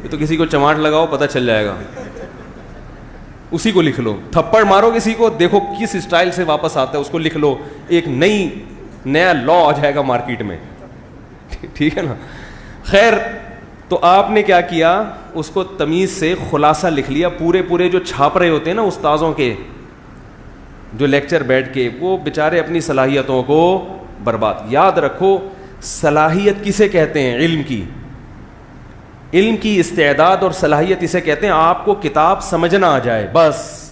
S2: یہ تو کسی کو چماٹ لگاؤ پتہ چل جائے گا, اسی کو لکھ لو, تھپڑ مارو کسی کو, دیکھو کس اسٹائل سے واپس آتا ہے, اس کو لکھ لو, ایک نیا لا آ جائے گا مارکیٹ میں, ٹھیک ہے نا. خیر, تو آپ نے کیا کیا, اس کو تمیز سے خلاصہ لکھ لیا. پورے جو چھاپ رہے ہوتے ہیں نا استاذوں کے جو لیکچر بیٹھ کے, وہ بیچارے اپنی صلاحیتوں کو برباد. یاد رکھو صلاحیت کسے کہتے ہیں, علم کی, علم کی استعداد اور صلاحیت اسے کہتے ہیں آپ کو کتاب سمجھنا آ جائے بس.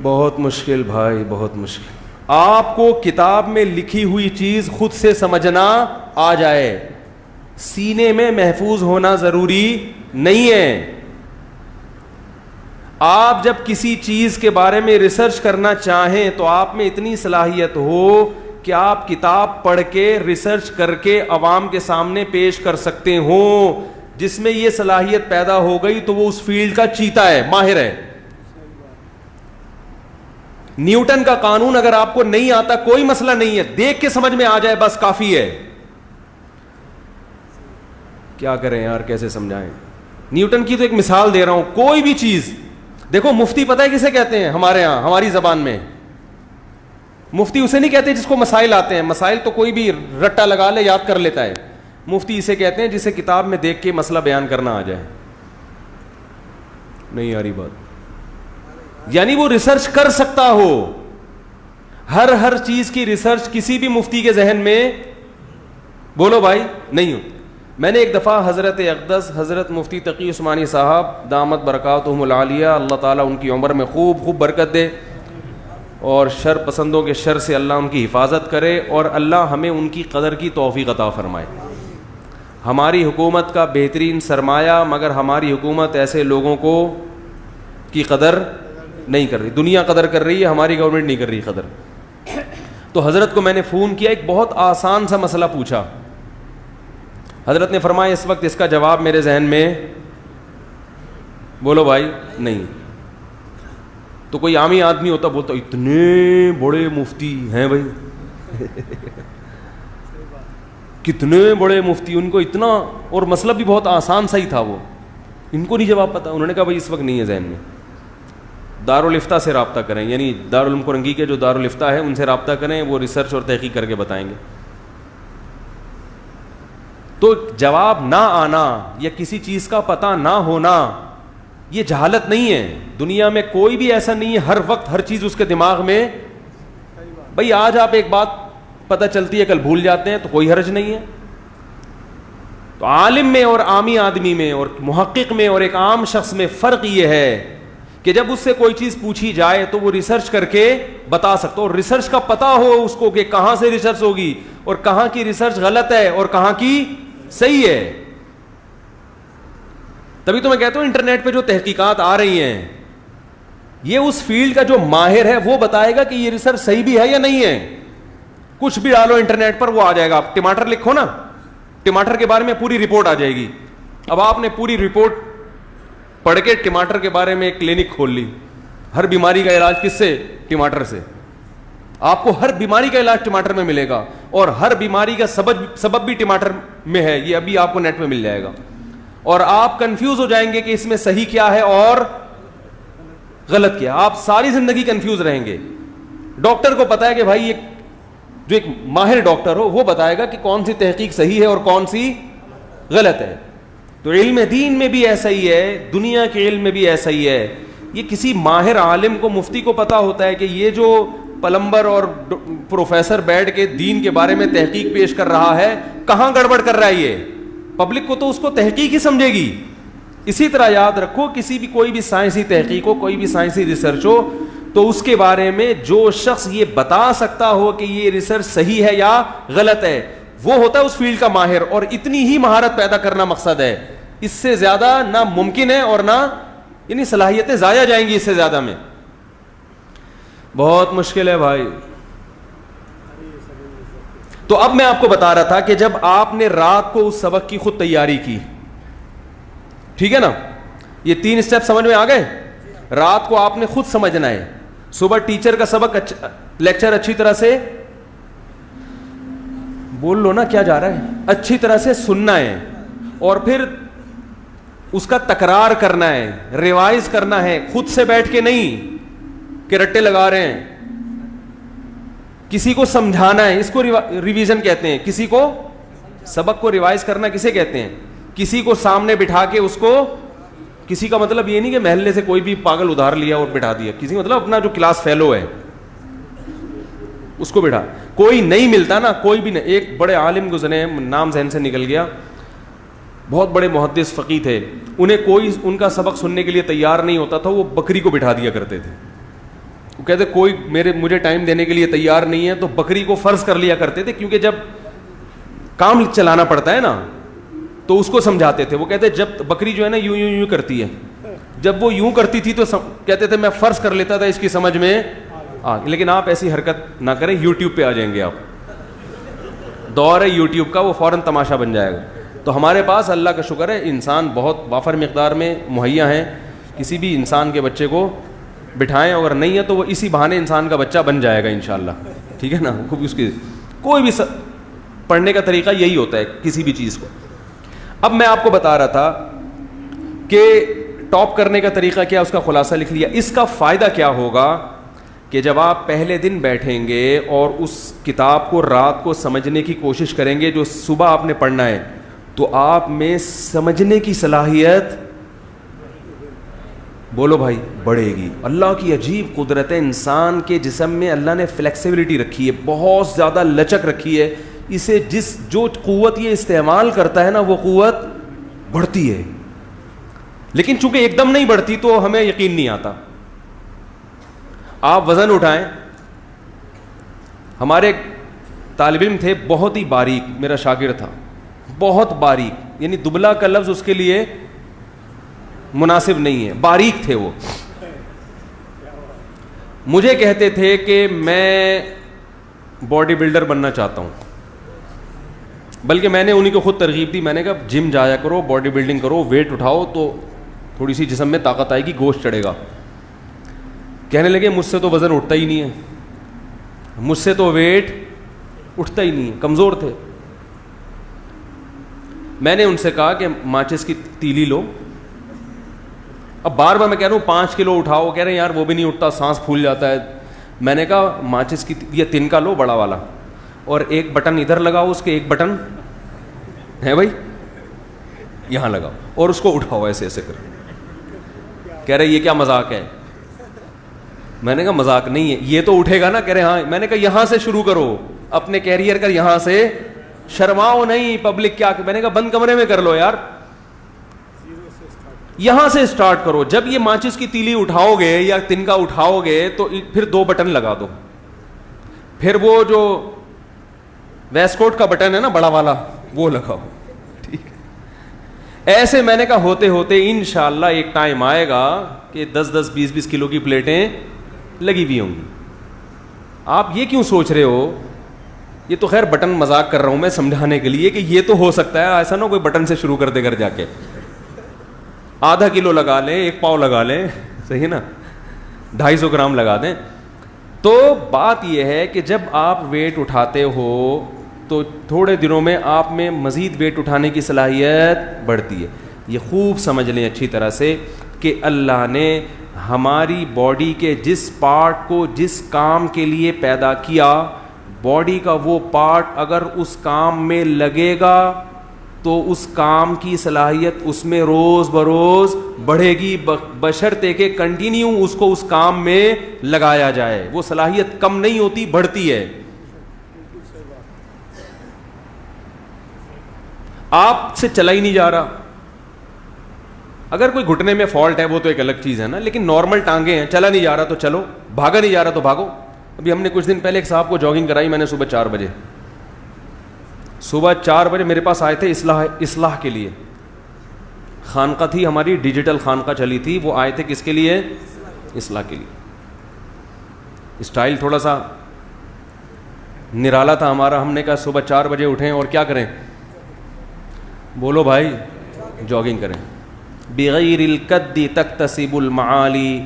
S2: بہت مشکل بھائی, بہت مشکل. آپ کو کتاب میں لکھی ہوئی چیز خود سے سمجھنا آ جائے, سینے میں محفوظ ہونا ضروری نہیں ہے. آپ جب کسی چیز کے بارے میں ریسرچ کرنا چاہیں تو آپ میں اتنی صلاحیت ہو کہ آپ کتاب پڑھ کے ریسرچ کر کے عوام کے سامنے پیش کر سکتے ہوں. جس میں یہ صلاحیت پیدا ہو گئی تو وہ اس فیلڈ کا چیتا ہے, ماہر ہے. نیوٹن کا قانون اگر آپ کو نہیں آتا کوئی مسئلہ نہیں ہے, دیکھ کے سمجھ میں آ جائے بس کافی ہے. کیا کریں یار, کیسے سمجھائیں. نیوٹن کی تو ایک مثال دے رہا ہوں. کوئی بھی چیز دیکھو, مفتی پتہ ہے کسے کہتے ہیں ہمارے ہاں, ہماری زبان میں مفتی اسے نہیں کہتے جس کو مسائل آتے ہیں, مسائل تو کوئی بھی رٹا لگا لے یاد کر لیتا ہے. مفتی اسے کہتے ہیں جسے کتاب میں دیکھ کے مسئلہ بیان کرنا آ جائے. نہیں آ رہی بات, یعنی وہ ریسرچ کر سکتا ہو. ہر چیز کی ریسرچ کسی بھی مفتی کے ذہن میں, بولو بھائی, نہیں ہو. میں نے ایک دفعہ حضرت اقدس حضرت مفتی تقی عثمانی صاحب دامت برکاتہم العالیہ, اللہ تعالیٰ ان کی عمر میں خوب برکت دے اور شر پسندوں کے شر سے اللہ ان کی حفاظت کرے, اور اللہ ہمیں ان کی قدر کی توفیق عطا فرمائے. ہماری حکومت کا بہترین سرمایہ, مگر ہماری حکومت ایسے لوگوں کو کی قدر نہیں کر رہی. دنیا قدر کر رہی ہے, ہماری گورنمنٹ نہیں کر رہی قدر. تو حضرت کو میں نے فون کیا, ایک بہت آسان سا مسئلہ پوچھا. حضرت نے فرمایا اس وقت اس کا جواب میرے ذہن میں, بولو بھائی, نہیں. تو کوئی عامی آدمی ہوتا بولتا اتنے بڑے مفتی ہیں بھائی, کتنے بڑے مفتی, ان کو اتنا, اور مسئلہ بھی بہت آسان سا ہی تھا, وہ ان کو نہیں جواب پتا. انہوں نے کہا بھائی اس وقت نہیں ہے ذہن میں, دارالفتہ سے رابطہ کریں, یعنی دارالعلوم کرنگی کے جو دارالفتہ ہے ان سے رابطہ کریں, وہ ریسرچ اور تحقیق کر کے بتائیں گے. تو جواب نہ آنا یا کسی چیز کا پتہ نہ ہونا یہ جہالت نہیں ہے. دنیا میں کوئی بھی ایسا نہیں ہے ہر وقت ہر چیز اس کے دماغ میں. بھائی آج آپ ایک بات پتہ چلتی ہے کل بھول جاتے ہیں تو کوئی حرج نہیں ہے. تو عالم میں اور عامی آدمی میں اور محقق میں اور ایک عام شخص میں فرق یہ ہے کہ جب اس سے کوئی چیز پوچھی جائے تو وہ ریسرچ کر کے بتا سکتا ہو, اور ریسرچ کا پتہ ہو اس کو کہ کہاں سے ریسرچ ہوگی اور کہاں کی ریسرچ غلط ہے اور کہاں کی صحیح ہے. تبھی تو میں کہتا ہوں انٹرنیٹ پہ جو تحقیقات آ رہی ہیں یہ اس فیلڈ کا جو ماہر ہے وہ بتائے گا کہ یہ ریسرچ صحیح بھی ہے یا نہیں ہے. کچھ بھی ڈالو انٹرنیٹ پر وہ آ جائے گا. آپ ٹماٹر لکھو نا, ٹماٹر کے بارے میں پوری رپورٹ آ جائے گی. اب آپ نے پوری رپورٹ پڑھ کے ٹماٹر کے بارے میں ایک کلینک کھول لی, ہر بیماری کا علاج کس سے, ٹماٹر سے. آپ کو ہر بیماری کا علاج ٹماٹر میں ملے گا, اور ہر بیماری کا سبب بھی ٹماٹر میں ہے, یہ ابھی آپ کو نیٹ میں مل جائے گا. اور آپ کنفیوز ہو جائیں گے کہ اس میں صحیح کیا ہے اور غلط کیا. آپ ساری زندگی کنفیوز رہیں گے. ڈاکٹر کو پتا ہے کہ بھائی یہ جو ایک ماہر ڈاکٹر ہو وہ بتائے گا کہ کون سی تحقیق صحیح ہے اور کون سی غلط ہے. تو علم دین میں بھی ایسا ہی ہے, دنیا کے علم میں بھی ایسا ہی ہے. یہ کسی ماہر عالم کو, مفتی کو پتا ہوتا ہے کہ یہ جو پلمبر اور پروفیسر بیٹھ کے دین کے بارے میں تحقیق پیش کر رہا ہے کہاں گڑبڑ کر رہا ہے. یہ پبلک کو تو اس کو تحقیق ہی سمجھے گی, اسی طرح یاد رکھو, کسی بھی کوئی بھی سائنسی تحقیق ہو, کوئی بھی سائنسی ریسرچ ہو, تو اس کے بارے میں جو شخص یہ بتا سکتا ہو کہ یہ ریسرچ صحیح ہے یا غلط ہے, وہ ہوتا ہے اس فیلڈ کا ماہر. اور اتنی ہی مہارت پیدا کرنا مقصد ہے, اس سے زیادہ نہ ممکن ہے اور نہ, یعنی صلاحیتیں ضائع جائیں گی اس سے زیادہ میں. بہت مشکل ہے بھائی. تو اب میں آپ کو بتا رہا تھا کہ جب آپ نے رات کو اس سبق کی خود تیاری کی, ٹھیک ہے نا, یہ 3 اسٹیپ سمجھ میں آ گئے. رات کو آپ نے خود سمجھنا ہے, صبح ٹیچر کا سبق لیکچر اچھی طرح سے, بول لو نا کیا جا رہا ہے, اچھی طرح سے سننا ہے, اور پھر اس کا تکرار کرنا ہے, ریوائز کرنا ہے, خود سے بیٹھ کے نہیں کہ رٹے لگا رہے ہیں. کسی کو سمجھانا ہے, اس کو ریویژن کہتے ہیں. کسی کو سبق کو ریوائز کرنا کسے کہتے ہیں؟ کسی کو سامنے بٹھا کے اس کو, کسی کا مطلب یہ نہیں کہ محلے سے کوئی بھی پاگل ادھار لیا اور بٹھا دیا, کسی مطلب اپنا جو کلاس فیلو ہے اس کو بٹھا. کوئی نہیں ملتا نا, کوئی بھی نہیں. ایک بڑے عالم گزرے, نام ذہن سے نکل گیا, بہت بڑے محدث فقیہ تھے, انہیں کوئی ان کا سبق سننے کے لیے تیار نہیں ہوتا تھا, وہ بکری کو بٹھا دیا کرتے تھے. وہ کہتے کوئی مجھے ٹائم دینے کے لیے تیار نہیں ہے, تو بکری کو فرض کر لیا کرتے تھے, کیونکہ جب کام چلانا پڑتا ہے نا تو اس کو سمجھاتے تھے. وہ کہتے جب بکری جو ہے نا یوں یوں یوں کرتی ہے, جب وہ یوں کرتی تھی تو کہتے تھے میں فرض کر لیتا تھا اس کی سمجھ میں لیکن آپ ایسی حرکت نہ کریں, یوٹیوب پہ آ جائیں گے آپ, دور ہے یوٹیوب کا, وہ فوراً تماشا بن جائے گا. تو ہمارے پاس اللہ کا شکر ہے انسان بہت وافر مقدار میں مہیا ہیں, کسی بھی انسان کے بچے کو بٹھائیں, اگر نہیں ہے تو وہ اسی بہانے انسان کا بچہ بن جائے گا انشاءاللہ, ٹھیک ہے نا. اس کی کوئی بھی پڑھنے کا طریقہ یہی ہوتا ہے کسی بھی چیز کو. اب میں آپ کو بتا رہا تھا کہ ٹاپ کرنے کا طریقہ کیا, اس کا خلاصہ لکھ لیا. اس کا فائدہ کیا ہوگا کہ جب آپ پہلے دن بیٹھیں گے اور اس کتاب کو رات کو سمجھنے کی کوشش کریں گے جو صبح آپ نے پڑھنا ہے, تو آپ میں سمجھنے کی صلاحیت, بولو بھائی, بڑھے گی. اللہ کی عجیب قدرت ہے, انسان کے جسم میں اللہ نے فلیکسیبلٹی رکھی ہے, بہت زیادہ لچک رکھی ہے. اسے جو قوت یہ استعمال کرتا ہے نا وہ قوت بڑھتی ہے. لیکن چونکہ ایک دم نہیں بڑھتی تو ہمیں یقین نہیں آتا. آپ وزن اٹھائیں, ہمارے طالب علم تھے بہت ہی باریک, میرا شاگرد تھا بہت باریک, یعنی دبلا کا لفظ اس کے لیے مناسب نہیں ہے, باریک تھے وہ. مجھے کہتے تھے کہ میں باڈی بلڈر بننا چاہتا ہوں, بلکہ میں نے انہیں کو خود ترغیب دی. میں نے کہا جم جایا کرو, باڈی بلڈنگ کرو, ویٹ اٹھاؤ تو تھوڑی سی جسم میں طاقت آئے گی, گوشت چڑھے گا. کہنے لگے مجھ سے تو وزن اٹھتا ہی نہیں ہے, مجھ سے تو ویٹ اٹھتا ہی نہیں ہے, کمزور تھے. میں نے ان سے کہا کہ ماچس کی تیلی لو. اب بار بار میں کہہ رہا ہوں 5 کلو اٹھاؤ, کہہ رہے ہیں یار وہ بھی نہیں اٹھتا, سانس پھول جاتا ہے. میں نے کہا ماچس کی یہ تنکا لو بڑا والا, اور ایک بٹن ادھر لگاؤ, اس کے ایک بٹن ہے بھائی یہاں لگاؤ, اور اس کو اٹھاؤ ایسے ایسے کر. کہہ رہے یہ کیا مذاق ہے؟ میں نے کہا مذاق نہیں ہے, یہ تو اٹھے گا نا. کہہ رہے ہاں. میں نے کہا یہاں سے شروع کرو اپنے کیریئر کا, یہاں سے, شرماؤ نہیں. پبلک کیا, میں نے کہا بند کمرے میں کر لو یار, یہاں سے اسٹارٹ کرو. جب یہ ماچس کی تیلی اٹھاؤ گے یا تنکا اٹھاؤ گے تو پھر 2 بٹن لگا دو, پھر وہ جو ویسٹ کوٹ کا بٹن ہے نا بڑا والا وہ لگاؤ, ٹھیک. ایسے میں نے کہا ہوتے ہوتے انشاءاللہ ایک ٹائم آئے گا کہ 10-10 20-20 کلو کی پلیٹیں لگی ہوئی ہوں گی. آپ یہ کیوں سوچ رہے ہو, یہ تو خیر بٹن مذاق کر رہا ہوں میں سمجھانے کے لیے کہ یہ تو ہو سکتا ہے, ایسا نہ کوئی بٹن سے شروع کر دے گھر جا کے. آدھا کلو لگا لیں, 1 پاؤ لگا لیں, صحیح نا, 250 گرام لگا دیں. تو بات یہ ہے کہ جب آپ ویٹ اٹھاتے ہو تو تھوڑے دنوں میں آپ میں مزید ویٹ اٹھانے کی صلاحیت بڑھتی ہے. یہ خوب سمجھ لیں اچھی طرح سے کہ اللہ نے ہماری باڈی کے جس پارٹ کو جس کام کے لیے پیدا کیا, باڈی کا وہ پارٹ اگر اس کام میں لگے گا تو اس کام کی صلاحیت اس میں روز بروز بڑھے گی, بشرطے کہ کنٹینیو اس کو اس کام میں لگایا جائے. وہ صلاحیت کم نہیں ہوتی, بڑھتی ہے. آپ سے چلا ہی نہیں جا رہا, اگر کوئی گھٹنے میں فالٹ ہے وہ تو ایک الگ چیز ہے نا, لیکن نارمل ٹانگیں ہیں, چلا نہیں جا رہا تو چلو, بھاگا نہیں جا رہا تو بھاگو. ابھی ہم نے کچھ دن پہلے ایک صاحب کو جاگنگ کرائی, میں نے صبح 4 بجے, صبح 4 بجے میرے پاس آئے تھے اصلاح کے لیے. خانقاہ تھی ہماری, ڈیجیٹل خانقاہ چلی تھی, وہ آئے تھے کس کے لیے؟ اصلاح کے لیے. اسٹائل تھوڑا سا نرالا تھا ہمارا. ہم نے کہا صبح 4 بجے اٹھیں اور کیا کریں؟ بولو بھائی, جاگنگ کریں. بغیر القد تکتسب المعالی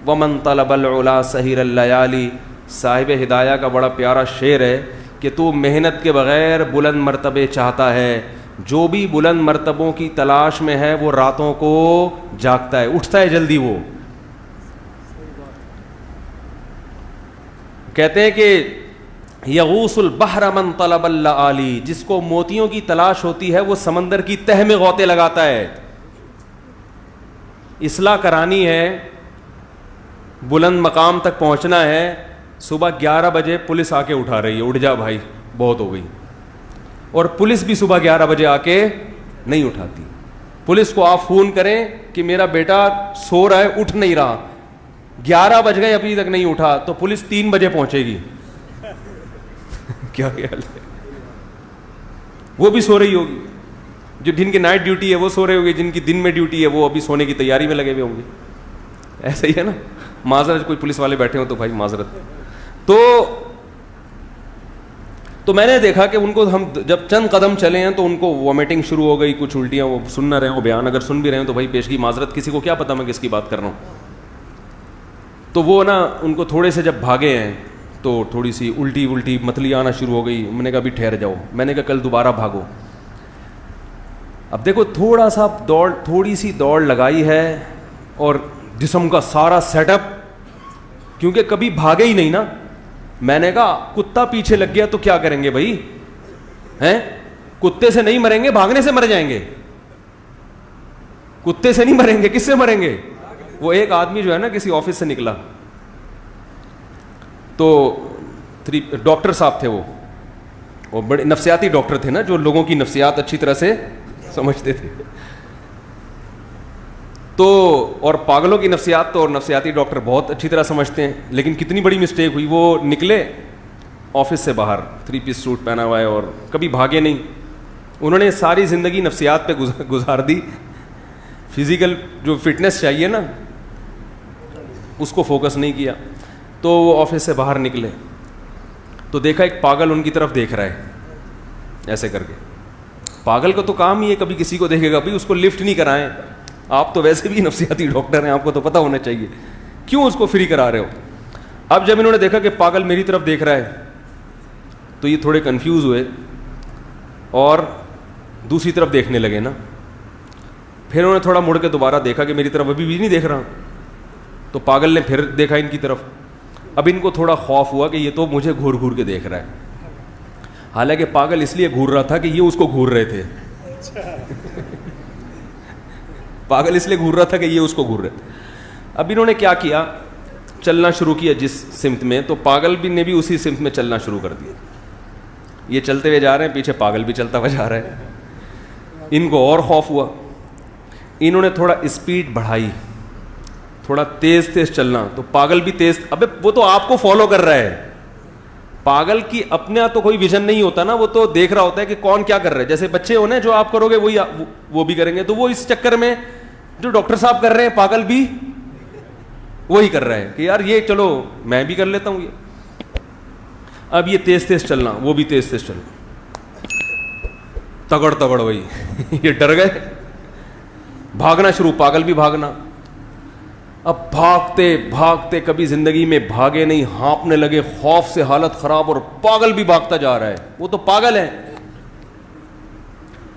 S2: ومن طلب العلا سہر اللیالی. صاحب ہدایہ کا بڑا پیارا شعر ہے کہ تو محنت کے بغیر بلند مرتبے چاہتا ہے, جو بھی بلند مرتبوں کی تلاش میں ہے وہ راتوں کو جاگتا ہے, اٹھتا ہے جلدی. وہ کہتے ہیں کہ یغوص البحر من طلب اللآلی, جس کو موتیوں کی تلاش ہوتی ہے وہ سمندر کی تہ میں غوطے لگاتا ہے. اصلاح کرانی ہے, بلند مقام تک پہنچنا ہے, صبح 11 بجے پولیس آ کے اٹھا رہی ہے, اٹھ جا بھائی بہت ہو گئی. اور پولیس بھی صبح 11 بجے آ کے نہیں اٹھاتی. پولیس کو آپ فون کریں کہ میرا بیٹا سو رہا ہے, اٹھ نہیں رہا, 11 بج گئے ابھی تک نہیں اٹھا, تو پولیس 3 بجے پہنچے گی. کیا خیال ہے؟ وہ بھی سو رہی ہوگی, جو جن کی نائٹ ڈیوٹی ہے وہ سو رہے ہوں گے, جن کی دن میں ڈیوٹی ہے وہ ابھی سونے کی تیاری میں لگے ہوئے ہوں گے. ایسا ہی ہے نا. معذرت, کوئی پولیس والے بیٹھے ہوں تو بھائی معذرت. تو میں نے دیکھا کہ ان کو ہم جب چند قدم چلے ہیں تو ان کو وومیٹنگ شروع ہو گئی, کچھ الٹیاں, وہ سن نہ رہے ہوں بیان, اگر سن بھی رہے ہیں تو بھائی پیشگی معذرت, کسی کو کیا پتا میں کس کی بات کر رہا ہوں. تو وہ نا ان کو تھوڑے سے جب بھاگے ہیں تو تھوڑی سی الٹی متلی آنا شروع ہو گئی. میں نے کہا ابھی ٹھہر جاؤ, میں نے کہا کل دوبارہ بھاگو. اب دیکھو تھوڑی سی دوڑ لگائی ہے اور جسم کا سارا سیٹ اپ, کیونکہ کبھی بھاگے ہی نہیں نا. میں نے کہا کتا پیچھے لگ گیا تو کیا کریں گے بھائی, ہیں؟ کتے سے نہیں مریں گے, بھاگنے سے مر جائیں گے. کتے سے نہیں مریں گے, کس سے مریں گے؟ وہ ایک آدمی جو ہے نا کسی آفس سے نکلا, تو ڈاکٹر صاحب تھے, وہ بڑے نفسیاتی ڈاکٹر تھے نا, جو لوگوں کی نفسیات اچھی طرح سے سمجھتے تھے. تو اور پاگلوں کی نفسیات تو اور نفسیاتی ڈاکٹر بہت اچھی طرح سمجھتے ہیں. لیکن کتنی بڑی مسٹیک ہوئی, وہ نکلے آفس سے باہر, 3 پیس سوٹ پہنا ہوا ہے, اور کبھی بھاگے نہیں. انہوں نے ساری زندگی نفسیات پہ گزار دی. فزیکل جو فٹنس چاہیے نا اس کو فوکس نہیں کیا. تو وہ آفس سے باہر نکلے تو دیکھا ایک پاگل ان کی طرف دیکھ رہا ہے ایسے کر کے. پاگل کا تو کام ہی ہے کبھی کسی کو دیکھے گا, بھائی اس کو لفٹ نہیں کرائیں. آپ تو ویسے بھی نفسیاتی ڈاکٹر ہیں, آپ کو تو پتہ ہونا چاہیے, کیوں اس کو فری کرا رہے ہو. اب جب انہوں نے دیکھا کہ پاگل میری طرف دیکھ رہا ہے تو یہ تھوڑے کنفیوز ہوئے اور دوسری طرف دیکھنے لگے نا. پھر انہوں نے تھوڑا مڑ کے دوبارہ دیکھا کہ میری طرف ابھی بھی نہیں دیکھ رہا, تو پاگل نے پھر دیکھا ان کی طرف. اب ان کو تھوڑا خوف ہوا کہ یہ تو مجھے گھور گھور کے دیکھ رہا ہے, حالانکہ پاگل اس لیے گھور رہا تھا کہ یہ اس کو گھور رہے تھے. پاگل اس لیے گھور رہا تھا کہ یہ اس کو گھور رہے تھے. اب انہوں نے کیا کیا, چلنا شروع کیا جس سمت میں, تو پاگل بھی نے بھی اسی سمت میں چلنا شروع کر دیا. یہ چلتے ہوئے جا رہے ہیں, پیچھے پاگل بھی چلتا ہوا جا رہا ہے. ان کو اور خوف ہوا, انہوں نے تھوڑا اسپیڈ بڑھائی, تھوڑا تیز چلنا. تو پاگل بھی تیز, ابے وہ تو آپ کو فالو کر رہا ہے. پاگل کی اپنے تو کوئی ویژن نہیں ہوتا نا, وہ تو دیکھ رہا ہوتا ہے کہ کون کیا کر رہا ہے. جیسے بچے ہونے, جو آپ کرو گے وہی وہ بھی کریں گے. تو وہ اس چکر میں جو ڈاکٹر صاحب کر رہے ہیں پاگل بھی وہی کر رہا ہے کہ یار یہ چلو میں بھی کر لیتا ہوں. یہ اب یہ تیز چلنا, وہ بھی تیز چلنا, تگڑ وہی. یہ ڈر گئے, بھاگنا شروع, پاگل بھی بھاگنا. اب بھاگتے کبھی زندگی میں بھاگے نہیں, ہانپنے لگے, خوف سے حالت خراب, اور پاگل بھی بھاگتا جا رہا ہے. وہ تو پاگل ہے.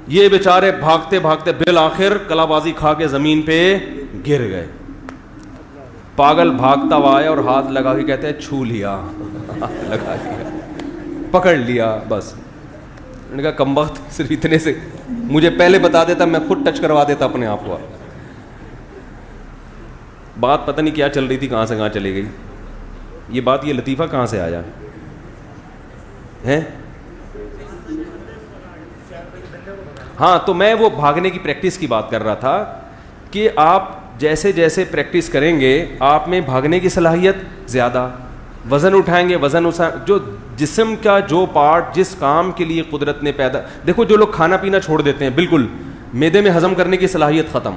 S2: یہ بیچارے بھاگتے بالآخر کلا بازی کھا کے زمین پہ گر گئے. پاگل بھاگتا ہوا آیا اور ہاتھ لگا کے کہتے ہیں چھو لیا, لگا لیا, پکڑ لیا, بس. میں نے کہا کمبخت, صرف اتنے سے مجھے پہلے بتا دیتا, میں خود ٹچ کروا دیتا اپنے آپ کو. بات پتہ نہیں کیا چل رہی تھی, کہاں سے کہاں چلی گئی یہ بات. یہ لطیفہ کہاں سے آیا ہے؟ ہاں, تو میں وہ بھاگنے کی پریکٹس کی بات کر رہا تھا کہ آپ جیسے جیسے پریکٹس کریں گے آپ میں بھاگنے کی صلاحیت زیادہ, وزن اٹھائیں گے, جو جسم کا جو پارٹ جس کام کے لیے قدرت نے پیدا, دیکھو جو لوگ کھانا پینا چھوڑ دیتے ہیں بالکل, معدے میں ہضم کرنے کی صلاحیت ختم.